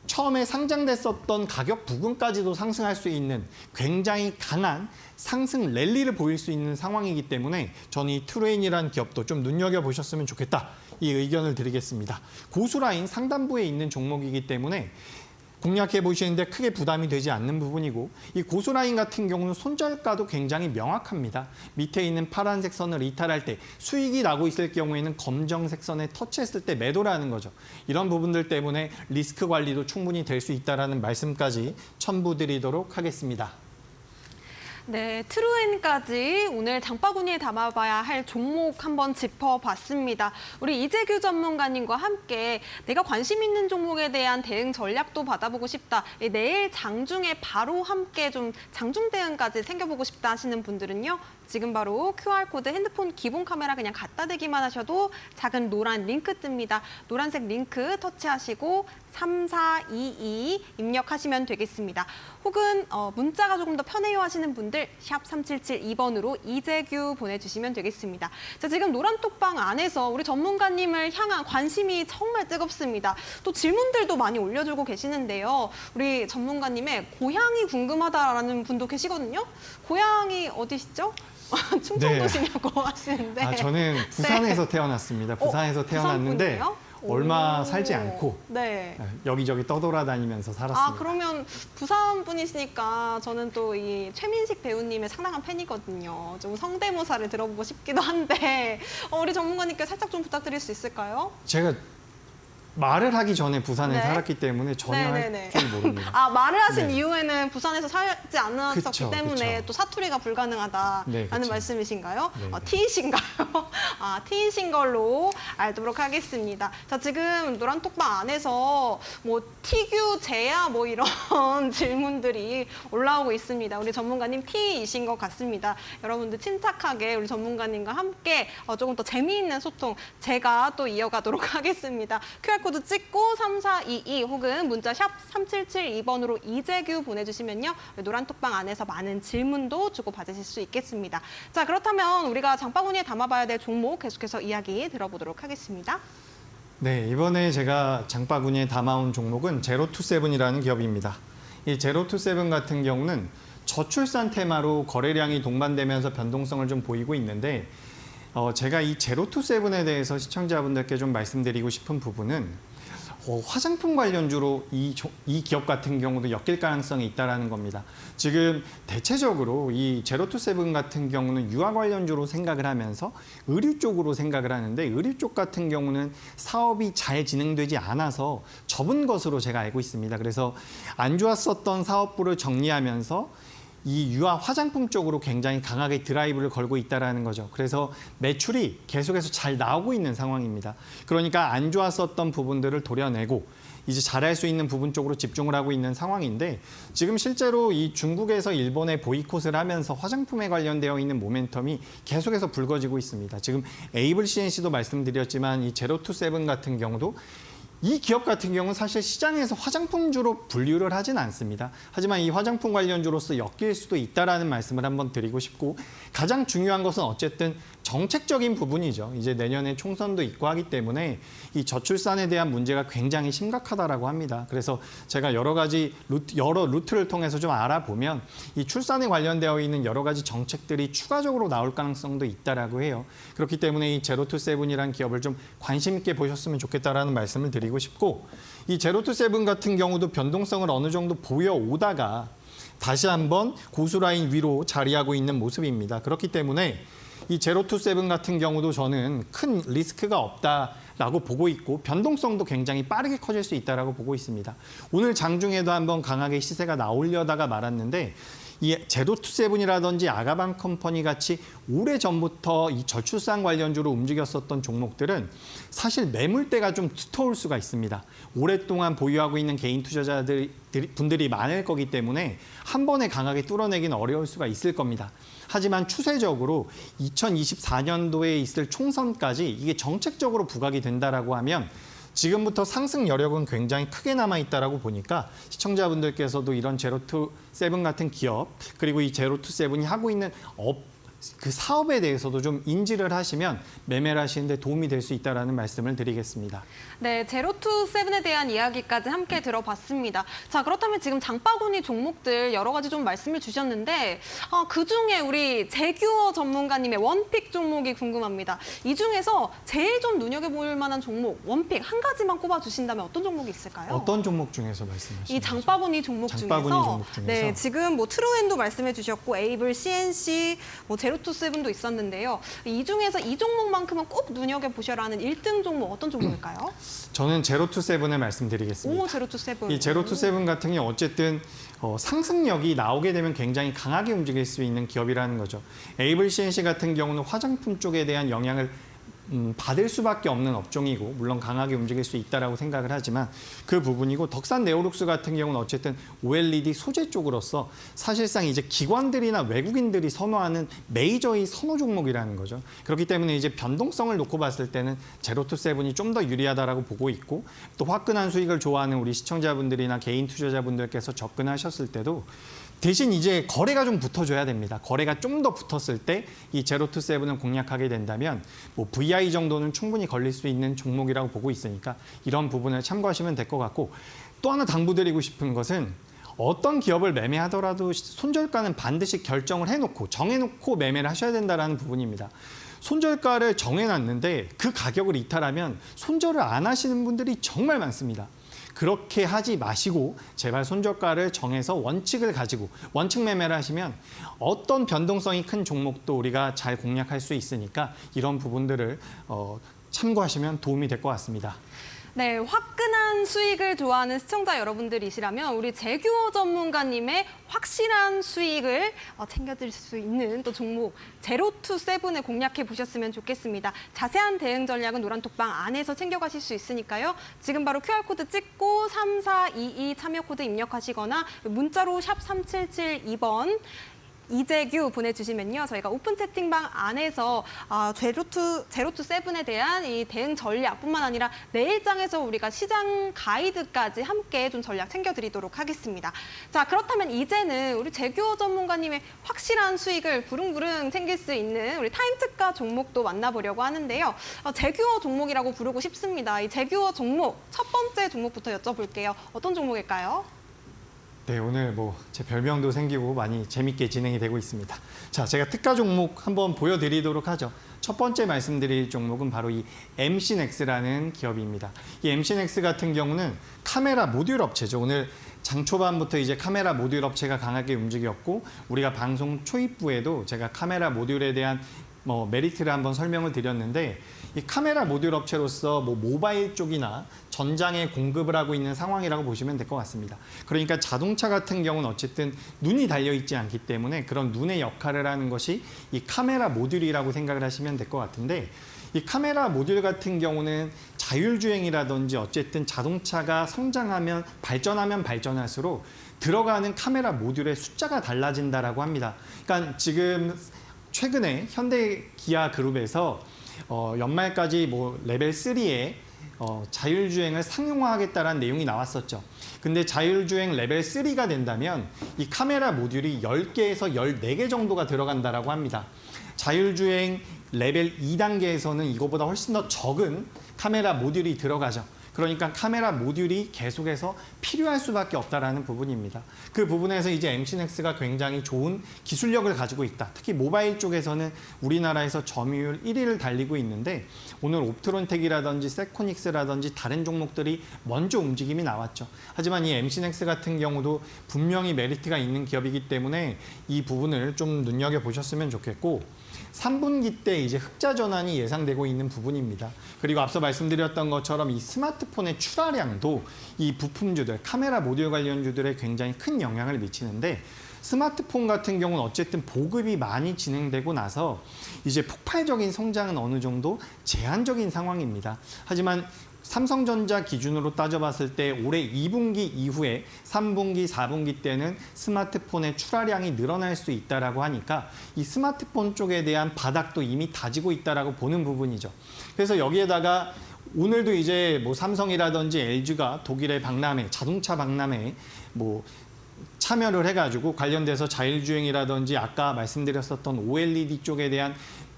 처음에 상장됐었던 가격 부근까지도 상승할 수 있는 굉장히 강한 상승 랠리를 보일 수 있는 상황이기 때문에 저는 이 트루엔이라는 기업도 좀 눈여겨보셨으면 좋겠다, 이 의견을 드리겠습니다. 고수라인 상단부에 있는 종목이기 때문에 공략해 보시는데 크게 부담이 되지 않는 부분이고, 이 고수라인 같은 경우는 손절가도 굉장히 명확합니다. 밑에 있는 파란색 선을 이탈할 때 수익이 나고 있을 경우에는 검정색 선에 터치했을 때 매도라는 거죠. 이런 부분들 때문에 리스크 관리도 충분히 될 수 있다는 말씀까지 첨부드리도록 하겠습니다. 네, 트루엔까지 오늘 장바구니에 담아봐야 할 종목 한번 짚어봤습니다. 우리 이재규 전문가님과 함께 내가 관심 있는 종목에 대한 대응 전략도 받아보고 싶다. 내일 장중에 바로 함께 좀 장중 대응까지 챙겨보고 싶다 하시는 분들은요, 지금 바로 QR코드 핸드폰 기본 카메라 그냥 갖다 대기만 하셔도 작은 노란 링크 뜹니다. 노란색 링크 터치하시고 3422 입력하시면 되겠습니다. 혹은 문자가 조금 더 편해요 하시는 분들 샵 3772번으로 이재규 보내주시면 되겠습니다. 자, 지금 노란톡방 안에서 우리 전문가님을 향한 관심이 정말 뜨겁습니다. 또 질문들도 많이 올려주고 계시는데요. 우리 전문가님의 고향이 궁금하다라는 분도 계시거든요. 고향이 어디시죠? 충청도시냐고 하시는데. 저는 부산에서 태어났습니다. 부산에서 태어났는데 부산 분이에요? 얼마 오. 살지 않고 네. 여기저기 떠돌아다니면서 살았습니다. 아, 그러면 부산 분이시니까 저는 또 이 최민식 배우님의 상당한 팬이거든요. 좀 성대모사를 들어보고 싶기도 한데 우리 전문가님께 살짝 좀 부탁드릴 수 있을까요? 제가 말을 하기 전에 부산에 네. 살았기 때문에 전혀 네네네. 할 줄 모릅니다. 아, 말을 하신 네. 이후에는 부산에서 살지 않았었기 그쵸, 때문에 그쵸. 또 사투리가 불가능하다라는 네, 그쵸. 말씀이신가요? 네, 네. T이신가요? 아, T이신 걸로 알도록 하겠습니다. 자, 지금 노란톡방 안에서 뭐 T규, 제야 뭐 이런 질문들이 올라오고 있습니다. 우리 전문가님 T이신 것 같습니다. 여러분들 침착하게 우리 전문가님과 함께 조금 더 재미있는 소통 제가 또 이어가도록 하겠습니다. QR코드 찍고 3422 혹은 문자 샵 3772번으로 이재규 보내주시면요. 노란톡방 안에서 많은 질문도 주고받으실 수 있겠습니다. 자, 그렇다면 우리가 장바구니에 담아봐야 될 종목 계속해서 이야기 들어보도록 하겠습니다. 네, 이번에 제가 장바구니에 담아온 종목은 제로투세븐이라는 기업입니다. 이 제로투세븐 같은 경우는 저출산 테마로 거래량이 동반되면서 변동성을 좀 보이고 있는데 제가 이 제로투세븐에 대해서 시청자분들께 좀 말씀드리고 싶은 부분은 화장품 관련주로 이 기업 같은 경우도 엮일 가능성이 있다는 겁니다. 지금 대체적으로 이 제로투세븐 같은 경우는 유아 관련주로 생각을 하면서 의류 쪽으로 생각을 하는데 의류 쪽 같은 경우는 사업이 잘 진행되지 않아서 접은 것으로 제가 알고 있습니다. 그래서 안 좋았었던 사업부를 정리하면서 이 유아 화장품 쪽으로 굉장히 강하게 드라이브를 걸고 있다는 거죠. 그래서 매출이 계속해서 잘 나오고 있는 상황입니다. 그러니까 안 좋았었던 부분들을 도려내고 이제 잘할 수 있는 부분 쪽으로 집중을 하고 있는 상황인데 지금 실제로 이 중국에서 일본에 보이콧을 하면서 화장품에 관련되어 있는 모멘텀이 계속해서 불거지고 있습니다. 지금 에이블 CNC도 말씀드렸지만 이 제로투세븐 같은 경우도 이 기업 같은 경우는 사실 시장에서 화장품주로 분류를 하진 않습니다. 하지만 이 화장품 관련주로서 엮일 수도 있다라는 말씀을 한번 드리고 싶고 가장 중요한 것은 어쨌든 정책적인 부분이죠. 이제 내년에 총선도 있고 하기 때문에 이 저출산에 대한 문제가 굉장히 심각하다라고 합니다. 그래서 제가 여러 루트를 통해서 좀 알아보면 이 출산에 관련되어 있는 여러 가지 정책들이 추가적으로 나올 가능성도 있다라고 해요. 그렇기 때문에 이 제로투세븐이라는 기업을 좀 관심 있게 보셨으면 좋겠다라는 말씀을 드리고 싶고 이 제로투세븐 같은 경우도 변동성을 어느 정도 보여오다가 다시 한번 고수라인 위로 자리하고 있는 모습입니다. 그렇기 때문에 이 제로투세븐 같은 경우도 저는 큰 리스크가 없다라고 보고 있고 변동성도 굉장히 빠르게 커질 수 있다라고 보고 있습니다. 오늘 장중에도 한번 강하게 시세가 나오려다가 말았는데 이 제로투세븐이라든지 아가방 컴퍼니 같이 오래전부터 이 저출산 관련주로 움직였었던 종목들은 사실 매물대가 좀 두터울 수가 있습니다. 오랫동안 보유하고 있는 개인 투자자분들이 많을 거기 때문에 한 번에 강하게 뚫어내기는 어려울 수가 있을 겁니다. 하지만 추세적으로 2024년도에 있을 총선까지 이게 정책적으로 부각이 된다라고 하면 지금부터 상승 여력은 굉장히 크게 남아있다라고 보니까 시청자분들께서도 이런 제로투세븐 같은 기업 그리고 이 제로투세븐이 하고 있는 그 사업에 대해서도 좀 인지를 하시면 매매를 하시는데 도움이 될 수 있다는 말씀을 드리겠습니다. 네, 제로투세븐에 대한 이야기까지 함께 들어봤습니다. 자, 그렇다면 지금 장바구니 종목들 여러 가지 좀 말씀을 주셨는데 그중에 우리 재규어 전문가님의 원픽 종목이 궁금합니다. 이 중에서 제일 좀 눈여겨볼 만한 종목, 원픽 한 가지만 꼽아주신다면 어떤 종목이 있을까요? 어떤 종목 중에서 말씀하시는 이 장바구니 종목 장바구니 중에서, 종목 중에서? 네, 지금 뭐 트루엔도 말씀해 주셨고 에이블, CNC, 뭐 제로투세븐도 있었는데요. 이 중에서 이 종목만큼은 꼭 눈여겨보셔라 하는 1등 종목 어떤 종목일까요? 저는 제로투세븐을 말씀드리겠습니다. 오, 제로투세븐. 이 제로투세븐 같은 경우 어쨌든 상승력이 나오게 되면 굉장히 강하게 움직일 수 있는 기업이라는 거죠. 에이블 CNC 같은 경우는 화장품 쪽에 대한 영향을 받을 수밖에 없는 업종이고 물론 강하게 움직일 수 있다라고 생각을 하지만 그 부분이고 덕산 네오룩스 같은 경우는 어쨌든 OLED 소재 쪽으로서 사실상 이제 기관들이나 외국인들이 선호하는 메이저의 선호 종목이라는 거죠. 그렇기 때문에 이제 변동성을 놓고 봤을 때는 제로투세븐이 좀 더 유리하다라고 보고 있고 또 화끈한 수익을 좋아하는 우리 시청자분들이나 개인 투자자분들께서 접근하셨을 때도 대신 이제 거래가 좀 붙어줘야 됩니다. 거래가 좀 더 붙었을 때 이 제로투세븐을 공략하게 된다면 뭐 VI 정도는 충분히 걸릴 수 있는 종목이라고 보고 있으니까 이런 부분을 참고하시면 될 것 같고 또 하나 당부드리고 싶은 것은 어떤 기업을 매매하더라도 손절가는 반드시 결정을 해놓고 정해놓고 매매를 하셔야 된다는 부분입니다. 손절가를 정해놨는데 그 가격을 이탈하면 손절을 안 하시는 분들이 정말 많습니다. 그렇게 하지 마시고 제발 손절가를 정해서 원칙을 가지고 원칙 매매를 하시면 어떤 변동성이 큰 종목도 우리가 잘 공략할 수 있으니까 이런 부분들을 참고하시면 도움이 될 것 같습니다. 네, 화끈한 수익을 좋아하는 시청자 여러분들이시라면 우리 재규어 전문가님의 확실한 수익을 챙겨드릴 수 있는 또 종목 제로투세븐을 공략해 보셨으면 좋겠습니다. 자세한 대응 전략은 노란톡방 안에서 챙겨가실 수 있으니까요. 지금 바로 QR코드 찍고 3422 참여 코드 입력하시거나 문자로 샵 3772번 이재규 보내주시면요. 저희가 오픈 채팅방 안에서 제로투 세븐에 대한 이 대응 전략뿐만 아니라 내일장에서 우리가 시장 가이드까지 함께 좀 전략 챙겨드리도록 하겠습니다. 자, 그렇다면 이제는 우리 재규어 전문가님의 확실한 수익을 부릉부릉 챙길 수 있는 우리 타임특가 종목도 만나보려고 하는데요. 재규어 종목이라고 부르고 싶습니다. 이 재규어 종목 첫 번째 종목부터 여쭤볼게요. 어떤 종목일까요? 네, 오늘 제 별명도 생기고 많이 재밌게 진행이 되고 있습니다. 자, 제가 특가 종목 한번 보여드리도록 하죠. 첫 번째 말씀드릴 종목은 바로 이 MC넥스라는 기업입니다. 이 MC넥스 같은 경우는 카메라 모듈 업체죠. 오늘 장 초반부터 이제 카메라 모듈 업체가 강하게 움직였고 우리가 방송 초입부에도 제가 카메라 모듈에 대한 메리트를 한번 설명을 드렸는데 이 카메라 모듈 업체로서 모바일 쪽이나 전장에 공급을 하고 있는 상황이라고 보시면 될 것 같습니다. 그러니까 자동차 같은 경우는 어쨌든 눈이 달려있지 않기 때문에 그런 눈의 역할을 하는 것이 이 카메라 모듈이라고 생각을 하시면 될 것 같은데 이 카메라 모듈 같은 경우는 자율주행이라든지 어쨌든 자동차가 성장하면 발전할수록 들어가는 카메라 모듈의 숫자가 달라진다라고 합니다. 그러니까 지금 최근에 현대 기아 그룹에서 연말까지 레벨 3에 자율주행을 상용화하겠다는 내용이 나왔었죠. 근데 자율주행 레벨 3가 된다면 이 카메라 모듈이 10개에서 14개 정도가 들어간다라고 합니다. 자율주행 레벨 2단계에서는 이거보다 훨씬 더 적은 카메라 모듈이 들어가죠. 그러니까 카메라 모듈이 계속해서 필요할 수밖에 없다라는 부분입니다. 그 부분에서 이제 MC넥스가 굉장히 좋은 기술력을 가지고 있다. 특히 모바일 쪽에서는 우리나라에서 점유율 1위를 달리고 있는데 오늘 옵트론텍이라든지 세코닉스라든지 다른 종목들이 먼저 움직임이 나왔죠. 하지만 이 MC넥스 같은 경우도 분명히 메리트가 있는 기업이기 때문에 이 부분을 좀 눈여겨보셨으면 좋겠고 3분기 때 이제 흑자 전환이 예상되고 있는 부분입니다. 그리고 앞서 말씀드렸던 것처럼 이 스마트폰의 출하량도 이 부품주들, 카메라 모듈 관련주들에 굉장히 큰 영향을 미치는데 스마트폰 같은 경우는 어쨌든 보급이 많이 진행되고 나서 이제 폭발적인 성장은 어느 정도 제한적인 상황입니다. 하지만 삼성전자 기준으로 따져봤을 때 올해 2분기 이후에 3분기, 4분기 때는 스마트폰의 출하량이 늘어날 수 있다라고 하니까 이 스마트폰 쪽에 대한 바닥도 이미 다지고 있다라고 보는 부분이죠. 그래서 여기에다가 오늘도 이제 삼성이라든지 LG가 독일의 박람회, 자동차 박람회에 참여를 해가지고 관련돼서 자율주행이라든지 아까 말씀드렸었던 OLED 쪽에 대한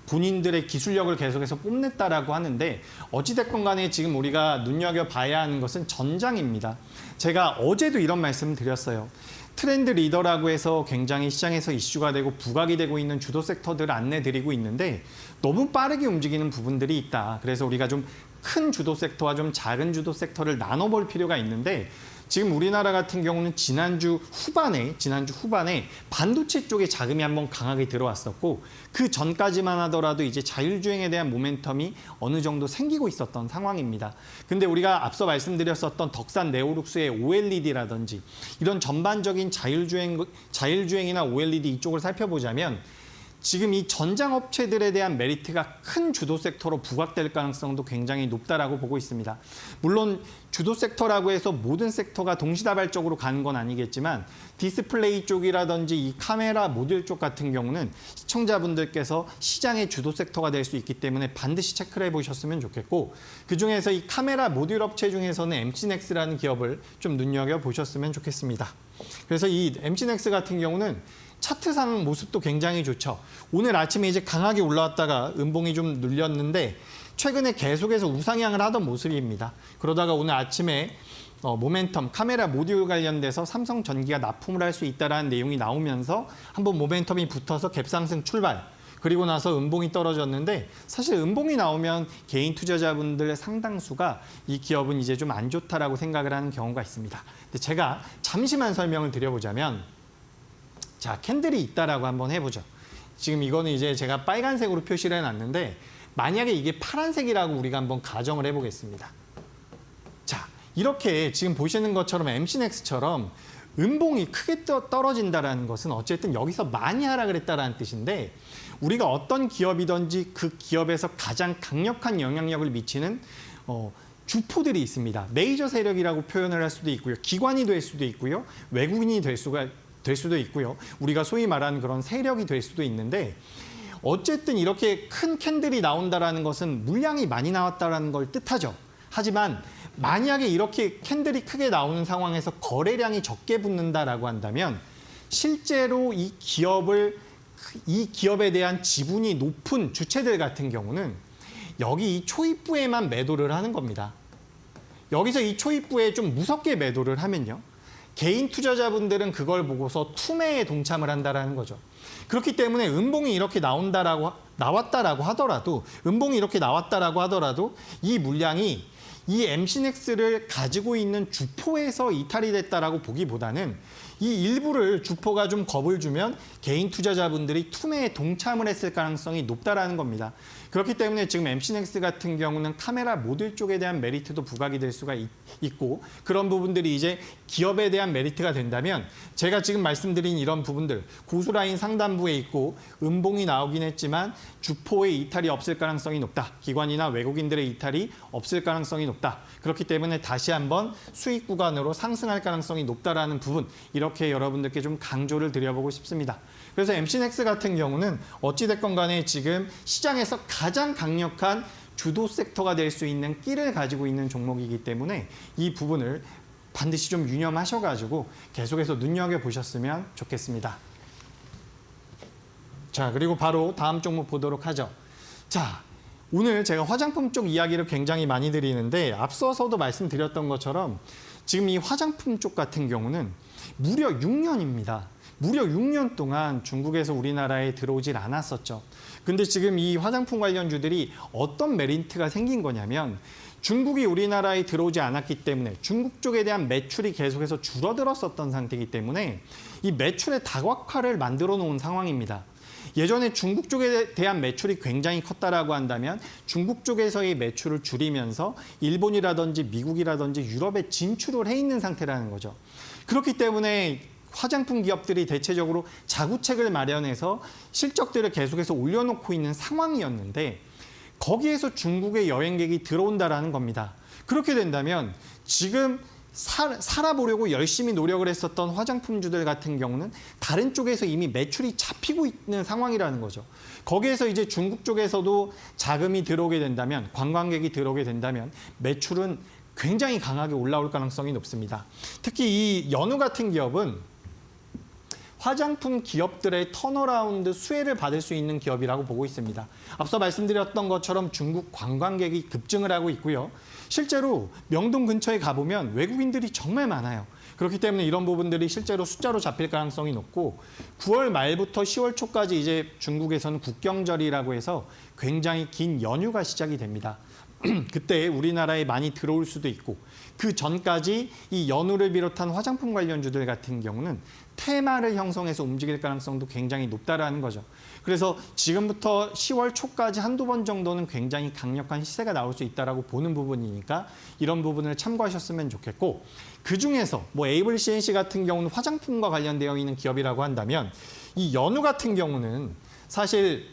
본인들의 기술력을 계속해서 뽐냈다라고 하는데 어찌됐건 간에 지금 우리가 눈여겨봐야 하는 것은 전장입니다. 제가 어제도 이런 말씀을 드렸어요. 트렌드 리더라고 해서 굉장히 시장에서 이슈가 되고 부각이 되고 있는 주도 섹터들을 안내드리고 있는데 너무 빠르게 움직이는 부분들이 있다. 그래서 우리가 좀 큰 주도 섹터와 좀 작은 주도 섹터를 나눠볼 필요가 있는데 지금 우리나라 같은 경우는 지난주 후반에 반도체 쪽에 자금이 한번 강하게 들어왔었고 그 전까지만 하더라도 이제 자율주행에 대한 모멘텀이 어느 정도 생기고 있었던 상황입니다. 근데 우리가 앞서 말씀드렸었던 덕산 네오룩스의 OLED라든지 이런 전반적인 자율주행이나 OLED 이쪽을 살펴보자면 지금 이 전장 업체들에 대한 메리트가 큰 주도 섹터로 부각될 가능성도 굉장히 높다라고 보고 있습니다. 물론 주도 섹터라고 해서 모든 섹터가 동시다발적으로 가는 건 아니겠지만 디스플레이 쪽이라든지 이 카메라 모듈 쪽 같은 경우는 시청자분들께서 시장의 주도 섹터가 될 수 있기 때문에 반드시 체크를 해보셨으면 좋겠고 그중에서 이 카메라 모듈 업체 중에서는 MC넥스라는 기업을 좀 눈여겨보셨으면 좋겠습니다. 그래서 이 MC넥스 같은 경우는 차트상 모습도 굉장히 좋죠. 오늘 아침에 이제 강하게 올라왔다가 음봉이 좀 눌렸는데 최근에 계속해서 우상향을 하던 모습입니다. 그러다가 오늘 아침에 모멘텀 카메라 모듈 관련돼서 삼성전기가 납품을 할 수 있다라는 내용이 나오면서 한번 모멘텀이 붙어서 갭상승 출발. 그리고 나서 음봉이 떨어졌는데 사실 음봉이 나오면 개인 투자자분들의 상당수가 이 기업은 이제 좀 안 좋다라고 생각을 하는 경우가 있습니다. 근데 제가 잠시만 설명을 드려보자면 자, 캔들이 있다라고 한번 해보죠. 지금 이거는 이제 제가 빨간색으로 표시를 해놨는데 만약에 이게 파란색이라고 우리가 한번 가정을 해보겠습니다. 자, 이렇게 지금 보시는 것처럼 MC넥스처럼 음봉이 크게 떨어진다는 것은 어쨌든 여기서 많이 하락을 했다는 뜻인데 우리가 어떤 기업이든지 그 기업에서 가장 강력한 영향력을 미치는 주포들이 있습니다. 메이저 세력이라고 표현을 할 수도 있고요. 기관이 될 수도 있고요. 외국인이 될 수도 있고요. 우리가 소위 말하는 그런 세력이 될 수도 있는데 어쨌든 이렇게 큰 캔들이 나온다는 것은 물량이 많이 나왔다는 걸 뜻하죠. 하지만 만약에 이렇게 캔들이 크게 나오는 상황에서 거래량이 적게 붙는다라고 한다면 실제로 이 기업에 대한 지분이 높은 주체들 같은 경우는 여기 이 초입부에만 매도를 하는 겁니다. 여기서 이 초입부에 좀 무섭게 매도를 하면요. 개인 투자자분들은 그걸 보고서 투매에 동참을 한다라는 거죠. 그렇기 때문에 음봉이 이렇게 나왔다라고 하더라도 이 물량이 이 MC넥스를 가지고 있는 주포에서 이탈이 됐다라고 보기보다는 이 일부를 주포가 좀 겁을 주면 개인 투자자분들이 투매에 동참을 했을 가능성이 높다라는 겁니다. 그렇기 때문에 지금 MC넥스 같은 경우는 카메라 모듈 쪽에 대한 메리트도 부각이 될 수가 있고 그런 부분들이 이제 기업에 대한 메리트가 된다면 제가 지금 말씀드린 이런 부분들 고수라인 상단부에 있고 음봉이 나오긴 했지만 주포의 이탈이 없을 가능성이 높다. 기관이나 외국인들의 이탈이 없을 가능성이 높다. 그렇기 때문에 다시 한번 수익 구간으로 상승할 가능성이 높다라는 부분 이렇게 여러분들께 좀 강조를 드려보고 싶습니다. 그래서 MC넥스 같은 경우는 어찌됐건 간에 지금 시장에서 가장 강력한 주도 섹터가 될 수 있는 끼를 가지고 있는 종목이기 때문에 이 부분을 반드시 좀 유념하셔가지고 계속해서 눈여겨보셨으면 좋겠습니다. 자, 그리고 바로 다음 종목 보도록 하죠. 자, 오늘 제가 화장품 쪽 이야기를 굉장히 많이 드리는데 앞서서도 말씀드렸던 것처럼 지금 이 화장품 쪽 같은 경우는 무려 6년입니다. 무려 6년 동안 중국에서 우리나라에 들어오질 않았었죠. 근데 지금 이 화장품 관련주들이 어떤 메리트가 생긴 거냐면 중국이 우리나라에 들어오지 않았기 때문에 중국 쪽에 대한 매출이 계속해서 줄어들었었던 상태이기 때문에 이 매출의 다각화를 만들어 놓은 상황입니다. 예전에 중국 쪽에 대한 매출이 굉장히 컸다라고 한다면 중국 쪽에서의 매출을 줄이면서 일본이라든지 미국이라든지 유럽에 진출을 해 있는 상태라는 거죠. 그렇기 때문에 화장품 기업들이 대체적으로 자구책을 마련해서 실적들을 계속해서 올려놓고 있는 상황이었는데 거기에서 중국의 여행객이 들어온다라는 겁니다. 그렇게 된다면 지금 살아보려고 열심히 노력을 했었던 화장품주들 같은 경우는 다른 쪽에서 이미 매출이 잡히고 있는 상황이라는 거죠. 거기에서 이제 중국 쪽에서도 자금이 들어오게 된다면 관광객이 들어오게 된다면 매출은 굉장히 강하게 올라올 가능성이 높습니다. 특히 이 연우 같은 기업은 화장품 기업들의 턴어라운드 수혜를 받을 수 있는 기업이라고 보고 있습니다. 앞서 말씀드렸던 것처럼 중국 관광객이 급증을 하고 있고요. 실제로 명동 근처에 가보면 외국인들이 정말 많아요. 그렇기 때문에 이런 부분들이 실제로 숫자로 잡힐 가능성이 높고 9월 말부터 10월 초까지 이제 중국에서는 국경절이라고 해서 굉장히 긴 연휴가 시작이 됩니다. 그때 우리나라에 많이 들어올 수도 있고 그 전까지 이 연우를 비롯한 화장품 관련주들 같은 경우는 테마를 형성해서 움직일 가능성도 굉장히 높다라는 거죠. 그래서 지금부터 10월 초까지 한두 번 정도는 굉장히 강력한 시세가 나올 수 있다라고 보는 부분이니까 이런 부분을 참고하셨으면 좋겠고 그중에서 뭐 에이블 CNC 같은 경우는 화장품과 관련되어 있는 기업이라고 한다면 이 연우 같은 경우는 사실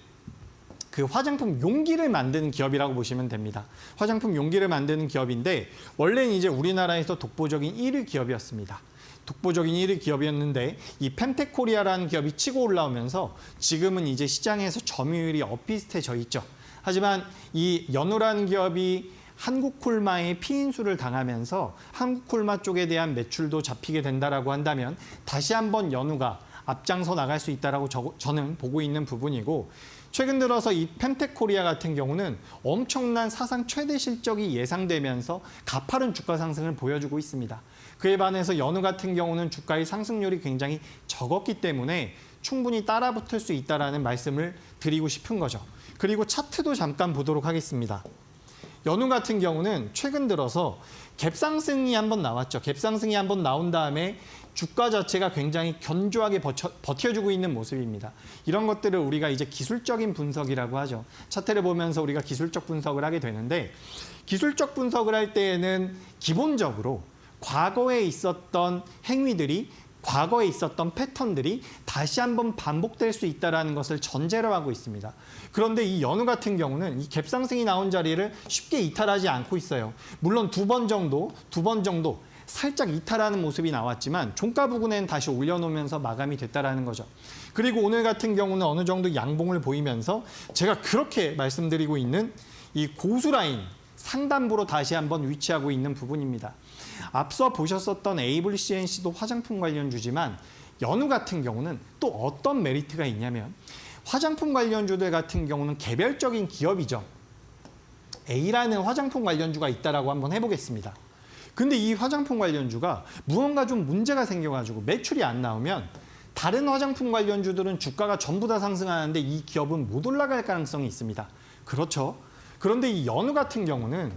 그 화장품 용기를 만드는 기업이라고 보시면 됩니다. 화장품 용기를 만드는 기업인데 원래는 이제 우리나라에서 독보적인 1위 기업이었습니다. 독보적인 1위 기업이었는데 이 펜테코리아라는 기업이 치고 올라오면서 지금은 이제 시장에서 점유율이 엇비슷해져 있죠. 하지만 이 연우라는 기업이 한국콜마의 피인수를 당하면서 한국콜마 쪽에 대한 매출도 잡히게 된다라고 한다면 다시 한번 연우가 앞장서 나갈 수 있다라고 저는 보고 있는 부분이고 최근 들어서 이 펜텍코리아 같은 경우는 엄청난 사상 최대 실적이 예상되면서 가파른 주가 상승을 보여주고 있습니다. 그에 반해서 연우 같은 경우는 주가의 상승률이 굉장히 적었기 때문에 충분히 따라붙을 수 있다는 말씀을 드리고 싶은 거죠. 그리고 차트도 잠깐 보도록 하겠습니다. 연우 같은 경우는 최근 들어서 갭상승이 한번 나왔죠. 갭상승이 한번 나온 다음에 주가 자체가 굉장히 견조하게 버텨주고 있는 모습입니다. 이런 것들을 우리가 이제 기술적인 분석이라고 하죠. 차트를 보면서 우리가 기술적 분석을 하게 되는데, 기술적 분석을 할 때에는 기본적으로 과거에 있었던 행위들이, 과거에 있었던 패턴들이 다시 한번 반복될 수 있다는 것을 전제로 하고 있습니다. 그런데 이 연우 같은 경우는 이 갭상승이 나온 자리를 쉽게 이탈하지 않고 있어요. 물론 두 번 정도 살짝 이탈하는 모습이 나왔지만 종가 부근에는 다시 올려놓으면서 마감이 됐다라는 거죠. 그리고 오늘 같은 경우는 어느 정도 양봉을 보이면서 제가 그렇게 말씀드리고 있는 이 고수라인 상단부로 다시 한번 위치하고 있는 부분입니다. 앞서 보셨었던 에이블 CNC도 화장품 관련주지만 연우 같은 경우는 또 어떤 메리트가 있냐면, 화장품 관련주들 같은 경우는 개별적인 기업이죠. A라는 화장품 관련주가 있다라고 한번 해보겠습니다. 근데 이 화장품 관련주가 무언가 좀 문제가 생겨가지고 매출이 안 나오면 다른 화장품 관련주들은 주가가 전부 다 상승하는데 이 기업은 못 올라갈 가능성이 있습니다. 그렇죠. 그런데 이 연우 같은 경우는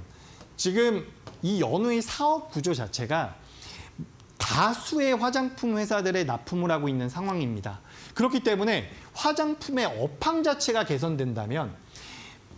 지금 이 연우의 사업 구조 자체가 다수의 화장품 회사들의 납품을 하고 있는 상황입니다. 그렇기 때문에 화장품의 업황 자체가 개선된다면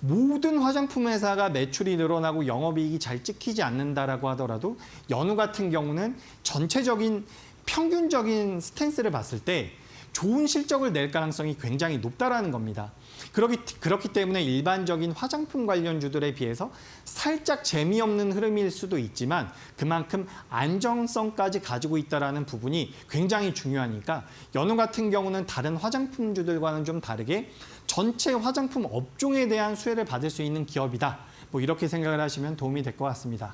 모든 화장품 회사가 매출이 늘어나고 영업이익이 잘 찍히지 않는다라고 하더라도 연우 같은 경우는 전체적인 평균적인 스탠스를 봤을 때 좋은 실적을 낼 가능성이 굉장히 높다라는 겁니다. 그렇기 때문에 일반적인 화장품 관련주들에 비해서 살짝 재미없는 흐름일 수도 있지만 그만큼 안정성까지 가지고 있다는 부분이 굉장히 중요하니까 연우 같은 경우는 다른 화장품주들과는 좀 다르게 전체 화장품 업종에 대한 수혜를 받을 수 있는 기업이다. 뭐 이렇게 생각을 하시면 도움이 될 것 같습니다.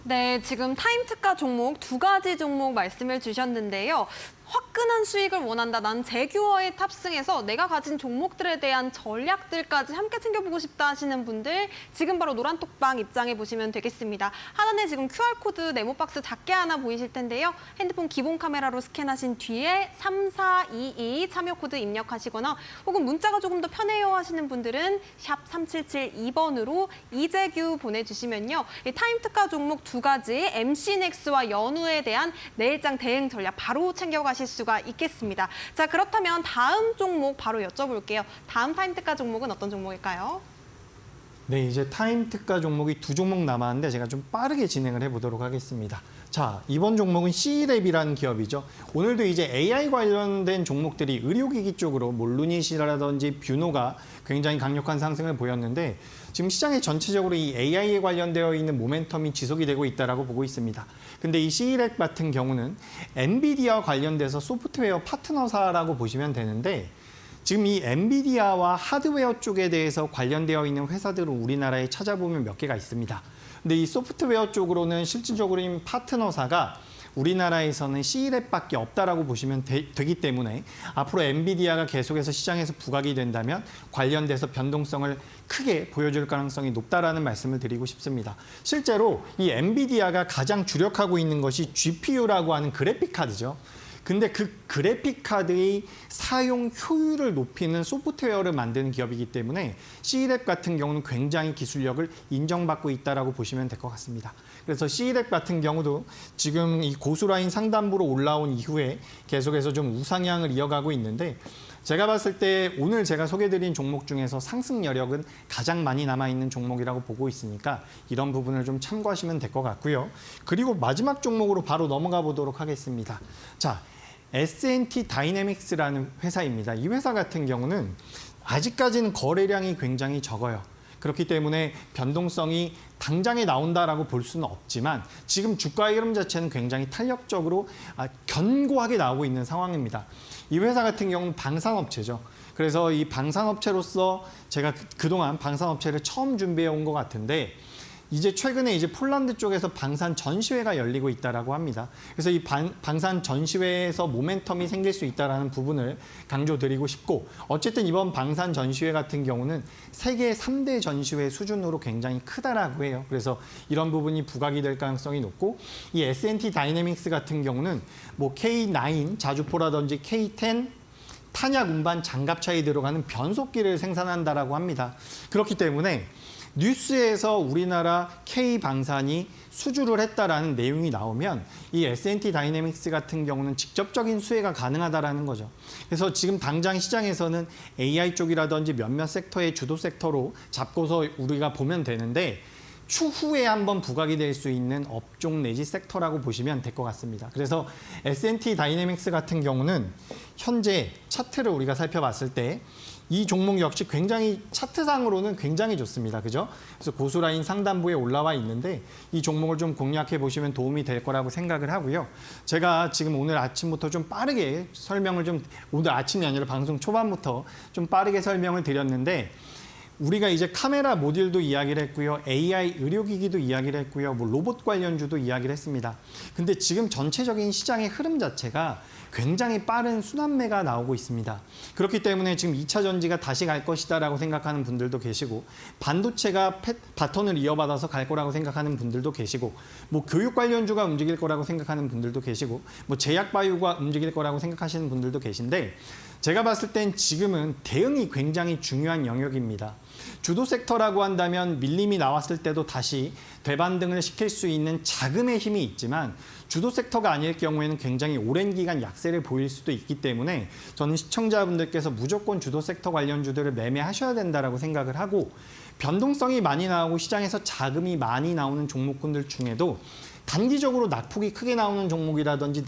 네, 지금 타임특가 종목 두 가지 종목 말씀을 주셨는데요. 화끈한 수익을 원한다. 난 제규어에 탑승해서 내가 가진 종목들에 대한 전략들까지 함께 챙겨보고 싶다 하시는 분들 지금 바로 노란톡방 입장해 보시면 되겠습니다. 하단에 지금 QR코드 네모박스 작게 하나 보이실 텐데요. 핸드폰 기본 카메라로 스캔하신 뒤에 3422 참여 코드 입력하시거나 혹은 문자가 조금 더 편해요 하시는 분들은 샵 3772번으로 이재규 보내주시면요. 이 타임특가 종목 두 가지 MC넥스와 연우에 대한 내일장 대응 전략 바로 챙겨가실 수가 있겠습니다. 자, 그렇다면 다음 종목 바로 여쭤볼게요. 다음 타임특가 종목은 어떤 종목일까요? 네, 이제 타임특가 종목이 두 종목 남았는데 제가 좀 빠르게 진행을 해보도록 하겠습니다. 자, 이번 종목은 C랩이라는 기업이죠. 오늘도 이제 AI 관련된 종목들이 의료기기 쪽으로 루닛이라든지 뷰노가 굉장히 강력한 상승을 보였는데 지금 시장에 전체적으로 이 AI에 관련되어 있는 모멘텀이 지속이 되고 있다고 보고 있습니다. 근데 이 C랩 같은 경우는 엔비디아와 관련돼서 소프트웨어 파트너사라고 보시면 되는데 지금 이 엔비디아와 하드웨어 쪽에 대해서 관련되어 있는 회사들을 우리나라에 찾아보면 몇 개가 있습니다. 근데 이 소프트웨어 쪽으로는 실질적으로 파트너사가 우리나라에서는 C랩밖에 없다라고 보시면 되기 때문에 앞으로 엔비디아가 계속해서 시장에서 부각이 된다면 관련돼서 변동성을 크게 보여줄 가능성이 높다라는 말씀을 드리고 싶습니다. 실제로 이 엔비디아가 가장 주력하고 있는 것이 GPU라고 하는 그래픽 카드죠. 근데 그 그래픽 카드의 사용 효율을 높이는 소프트웨어를 만드는 기업이기 때문에 C랩 같은 경우는 굉장히 기술력을 인정받고 있다고 보시면 될 것 같습니다. 그래서 C랩 같은 경우도 지금 이 고수라인 상단부로 올라온 이후에 계속해서 좀 우상향을 이어가고 있는데 제가 봤을 때 오늘 제가 소개드린 종목 중에서 상승 여력은 가장 많이 남아있는 종목이라고 보고 있으니까 이런 부분을 좀 참고하시면 될 것 같고요. 그리고 마지막 종목으로 바로 넘어가 보도록 하겠습니다. 자, S&T 다이내믹스라는 회사입니다. 이 회사 같은 경우는 아직까지는 거래량이 굉장히 적어요. 그렇기 때문에 변동성이 당장에 나온다라고 볼 수는 없지만 지금 주가의 흐름 자체는 굉장히 탄력적으로 견고하게 나오고 있는 상황입니다. 이 회사 같은 경우는 방산업체죠. 그래서 이 방산업체로서 제가 그동안 방산업체를 처음 준비해 온 것 같은데 이제 최근에 이제 폴란드 쪽에서 방산 전시회가 열리고 있다라고 합니다. 그래서 이 방산 전시회에서 모멘텀이 생길 수 있다라는 부분을 강조드리고 싶고, 어쨌든 이번 방산 전시회 같은 경우는 세계 3대 전시회 수준으로 굉장히 크다라고 해요. 그래서 이런 부분이 부각이 될 가능성이 높고, 이 S&T 다이내믹스 같은 경우는 뭐 K9 자주포라든지 K10 탄약 운반 장갑차에 들어가는 변속기를 생산한다라고 합니다. 그렇기 때문에 뉴스에서 우리나라 K방산이 수주를 했다라는 내용이 나오면 이 S&T 다이내믹스 같은 경우는 직접적인 수혜가 가능하다라는 거죠. 그래서 지금 당장 시장에서는 AI 쪽이라든지 몇몇 섹터의 주도 섹터로 잡고서 우리가 보면 되는데, 추후에 한번 부각이 될 수 있는 업종 내지 섹터라고 보시면 될 것 같습니다. 그래서 S&T 다이내믹스 같은 경우는 현재 차트를 우리가 살펴봤을 때 이 종목 역시 굉장히 차트상으로는 굉장히 좋습니다. 그죠? 그래서 고수라인 상단부에 올라와 있는데 이 종목을 좀 공략해 보시면 도움이 될 거라고 생각을 하고요. 제가 지금 오늘 아침부터 좀 빠르게 설명을 오늘 아침이 아니라 방송 초반부터 좀 빠르게 설명을 드렸는데, 우리가 이제 카메라 모듈도 이야기를 했고요. AI 의료기기도 이야기를 했고요. 뭐 로봇 관련주도 이야기를 했습니다. 근데 지금 전체적인 시장의 흐름 자체가 굉장히 빠른 순환매가 나오고 있습니다. 그렇기 때문에 지금 2차 전지가 다시 갈 것이다라고 생각하는 분들도 계시고, 반도체가 바톤을 이어받아서 갈 거라고 생각하는 분들도 계시고, 뭐 교육 관련주가 움직일 거라고 생각하는 분들도 계시고, 뭐 제약 바이오가 움직일 거라고 생각하시는 분들도 계신데, 제가 봤을 땐 지금은 대응이 굉장히 중요한 영역입니다. 주도 섹터라고 한다면 밀림이 나왔을 때도 다시 되반등을 시킬 수 있는 자금의 힘이 있지만, 주도 섹터가 아닐 경우에는 굉장히 오랜 기간 약세를 보일 수도 있기 때문에 저는 시청자분들께서 무조건 주도 섹터 관련주들을 매매하셔야 된다라고 생각을 하고, 변동성이 많이 나오고 시장에서 자금이 많이 나오는 종목군들 중에도 단기적으로 낙폭이 크게 나오는 종목이라든지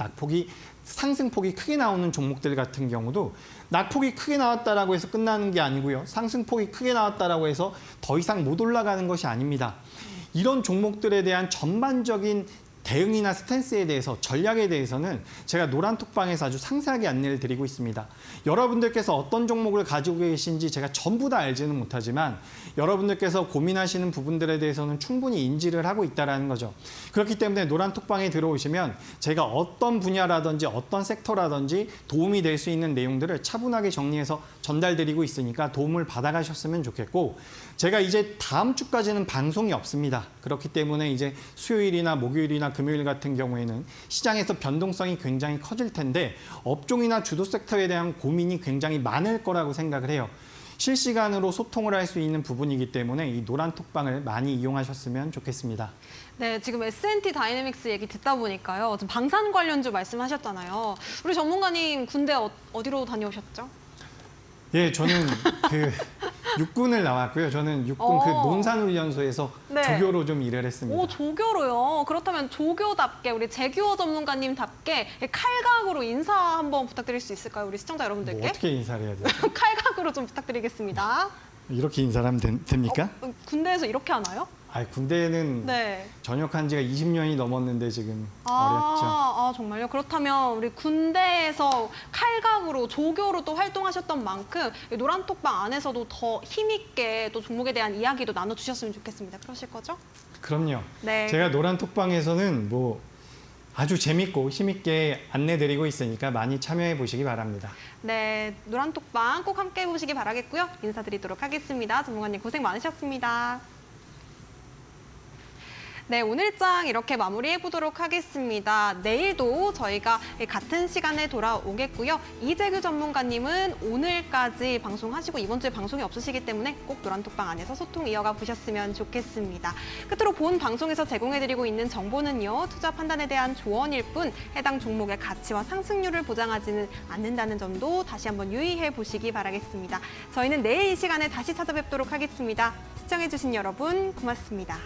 상승폭이 크게 나오는 종목들 같은 경우도 낙폭이 크게 나왔다라고 해서 끝나는 게 아니고요. 상승폭이 크게 나왔다라고 해서 더 이상 못 올라가는 것이 아닙니다. 이런 종목들에 대한 전반적인 대응이나 스탠스에 대해서, 전략에 대해서는 제가 노란톡방에서 아주 상세하게 안내를 드리고 있습니다. 여러분들께서 어떤 종목을 가지고 계신지 제가 전부 다 알지는 못하지만 여러분들께서 고민하시는 부분들에 대해서는 충분히 인지를 하고 있다는 거죠. 그렇기 때문에 노란톡방에 들어오시면 제가 어떤 분야라든지 어떤 섹터라든지 도움이 될 수 있는 내용들을 차분하게 정리해서 전달드리고 있으니까 도움을 받아가셨으면 좋겠고, 제가 이제 다음 주까지는 방송이 없습니다. 그렇기 때문에 이제 수요일이나 목요일이나 금요일 같은 경우에는 시장에서 변동성이 굉장히 커질 텐데, 업종이나 주도 섹터에 대한 고민이 굉장히 많을 거라고 생각을 해요. 실시간으로 소통을 할 수 있는 부분이기 때문에 이 노란톡방을 많이 이용하셨으면 좋겠습니다. 네, 지금 S&T 다이내믹스 얘기 듣다 보니까요. 지금 방산 관련주 말씀하셨잖아요. 우리 전문가님 군대 어디로 다녀오셨죠? 예, 저는 육군을 나왔고요. 저는 육군 논산훈련소에서 네. 조교로 좀 일을 했습니다. 오, 조교로요. 그렇다면 조교답게 우리 재규어 전문가님답게 칼각으로 인사 한번 부탁드릴 수 있을까요? 우리 시청자 여러분들께. 뭐 어떻게 인사를 해야 돼요? 칼각으로 좀 부탁드리겠습니다. 이렇게 인사를 하면 됩니까? 군대에서 이렇게 하나요? 군대는 네. 전역한 지가 20년이 넘었는데 지금 어렵죠. 아, 정말요? 그렇다면 우리 군대에서 칼각으로 조교로 또 활동하셨던 만큼 노란톡방 안에서도 더 힘있게 또 종목에 대한 이야기도 나눠주셨으면 좋겠습니다. 그러실 거죠? 그럼요. 네. 제가 노란톡방에서는 뭐 아주 재밌고 힘있게 안내드리고 있으니까 많이 참여해 보시기 바랍니다. 네, 노란톡방 꼭 함께 해보시기 바라겠고요. 인사드리도록 하겠습니다. 전문가님 고생 많으셨습니다. 네, 오늘 장 이렇게 마무리해 보도록 하겠습니다. 내일도 저희가 같은 시간에 돌아오겠고요. 이재규 전문가님은 오늘까지 방송하시고 이번 주에 방송이 없으시기 때문에 꼭 노란톡방 안에서 소통 이어가 보셨으면 좋겠습니다. 끝으로 본 방송에서 제공해드리고 있는 정보는요, 투자 판단에 대한 조언일 뿐 해당 종목의 가치와 상승률을 보장하지는 않는다는 점도 다시 한번 유의해 보시기 바라겠습니다. 저희는 내일 이 시간에 다시 찾아뵙도록 하겠습니다. 시청해주신 여러분 고맙습니다.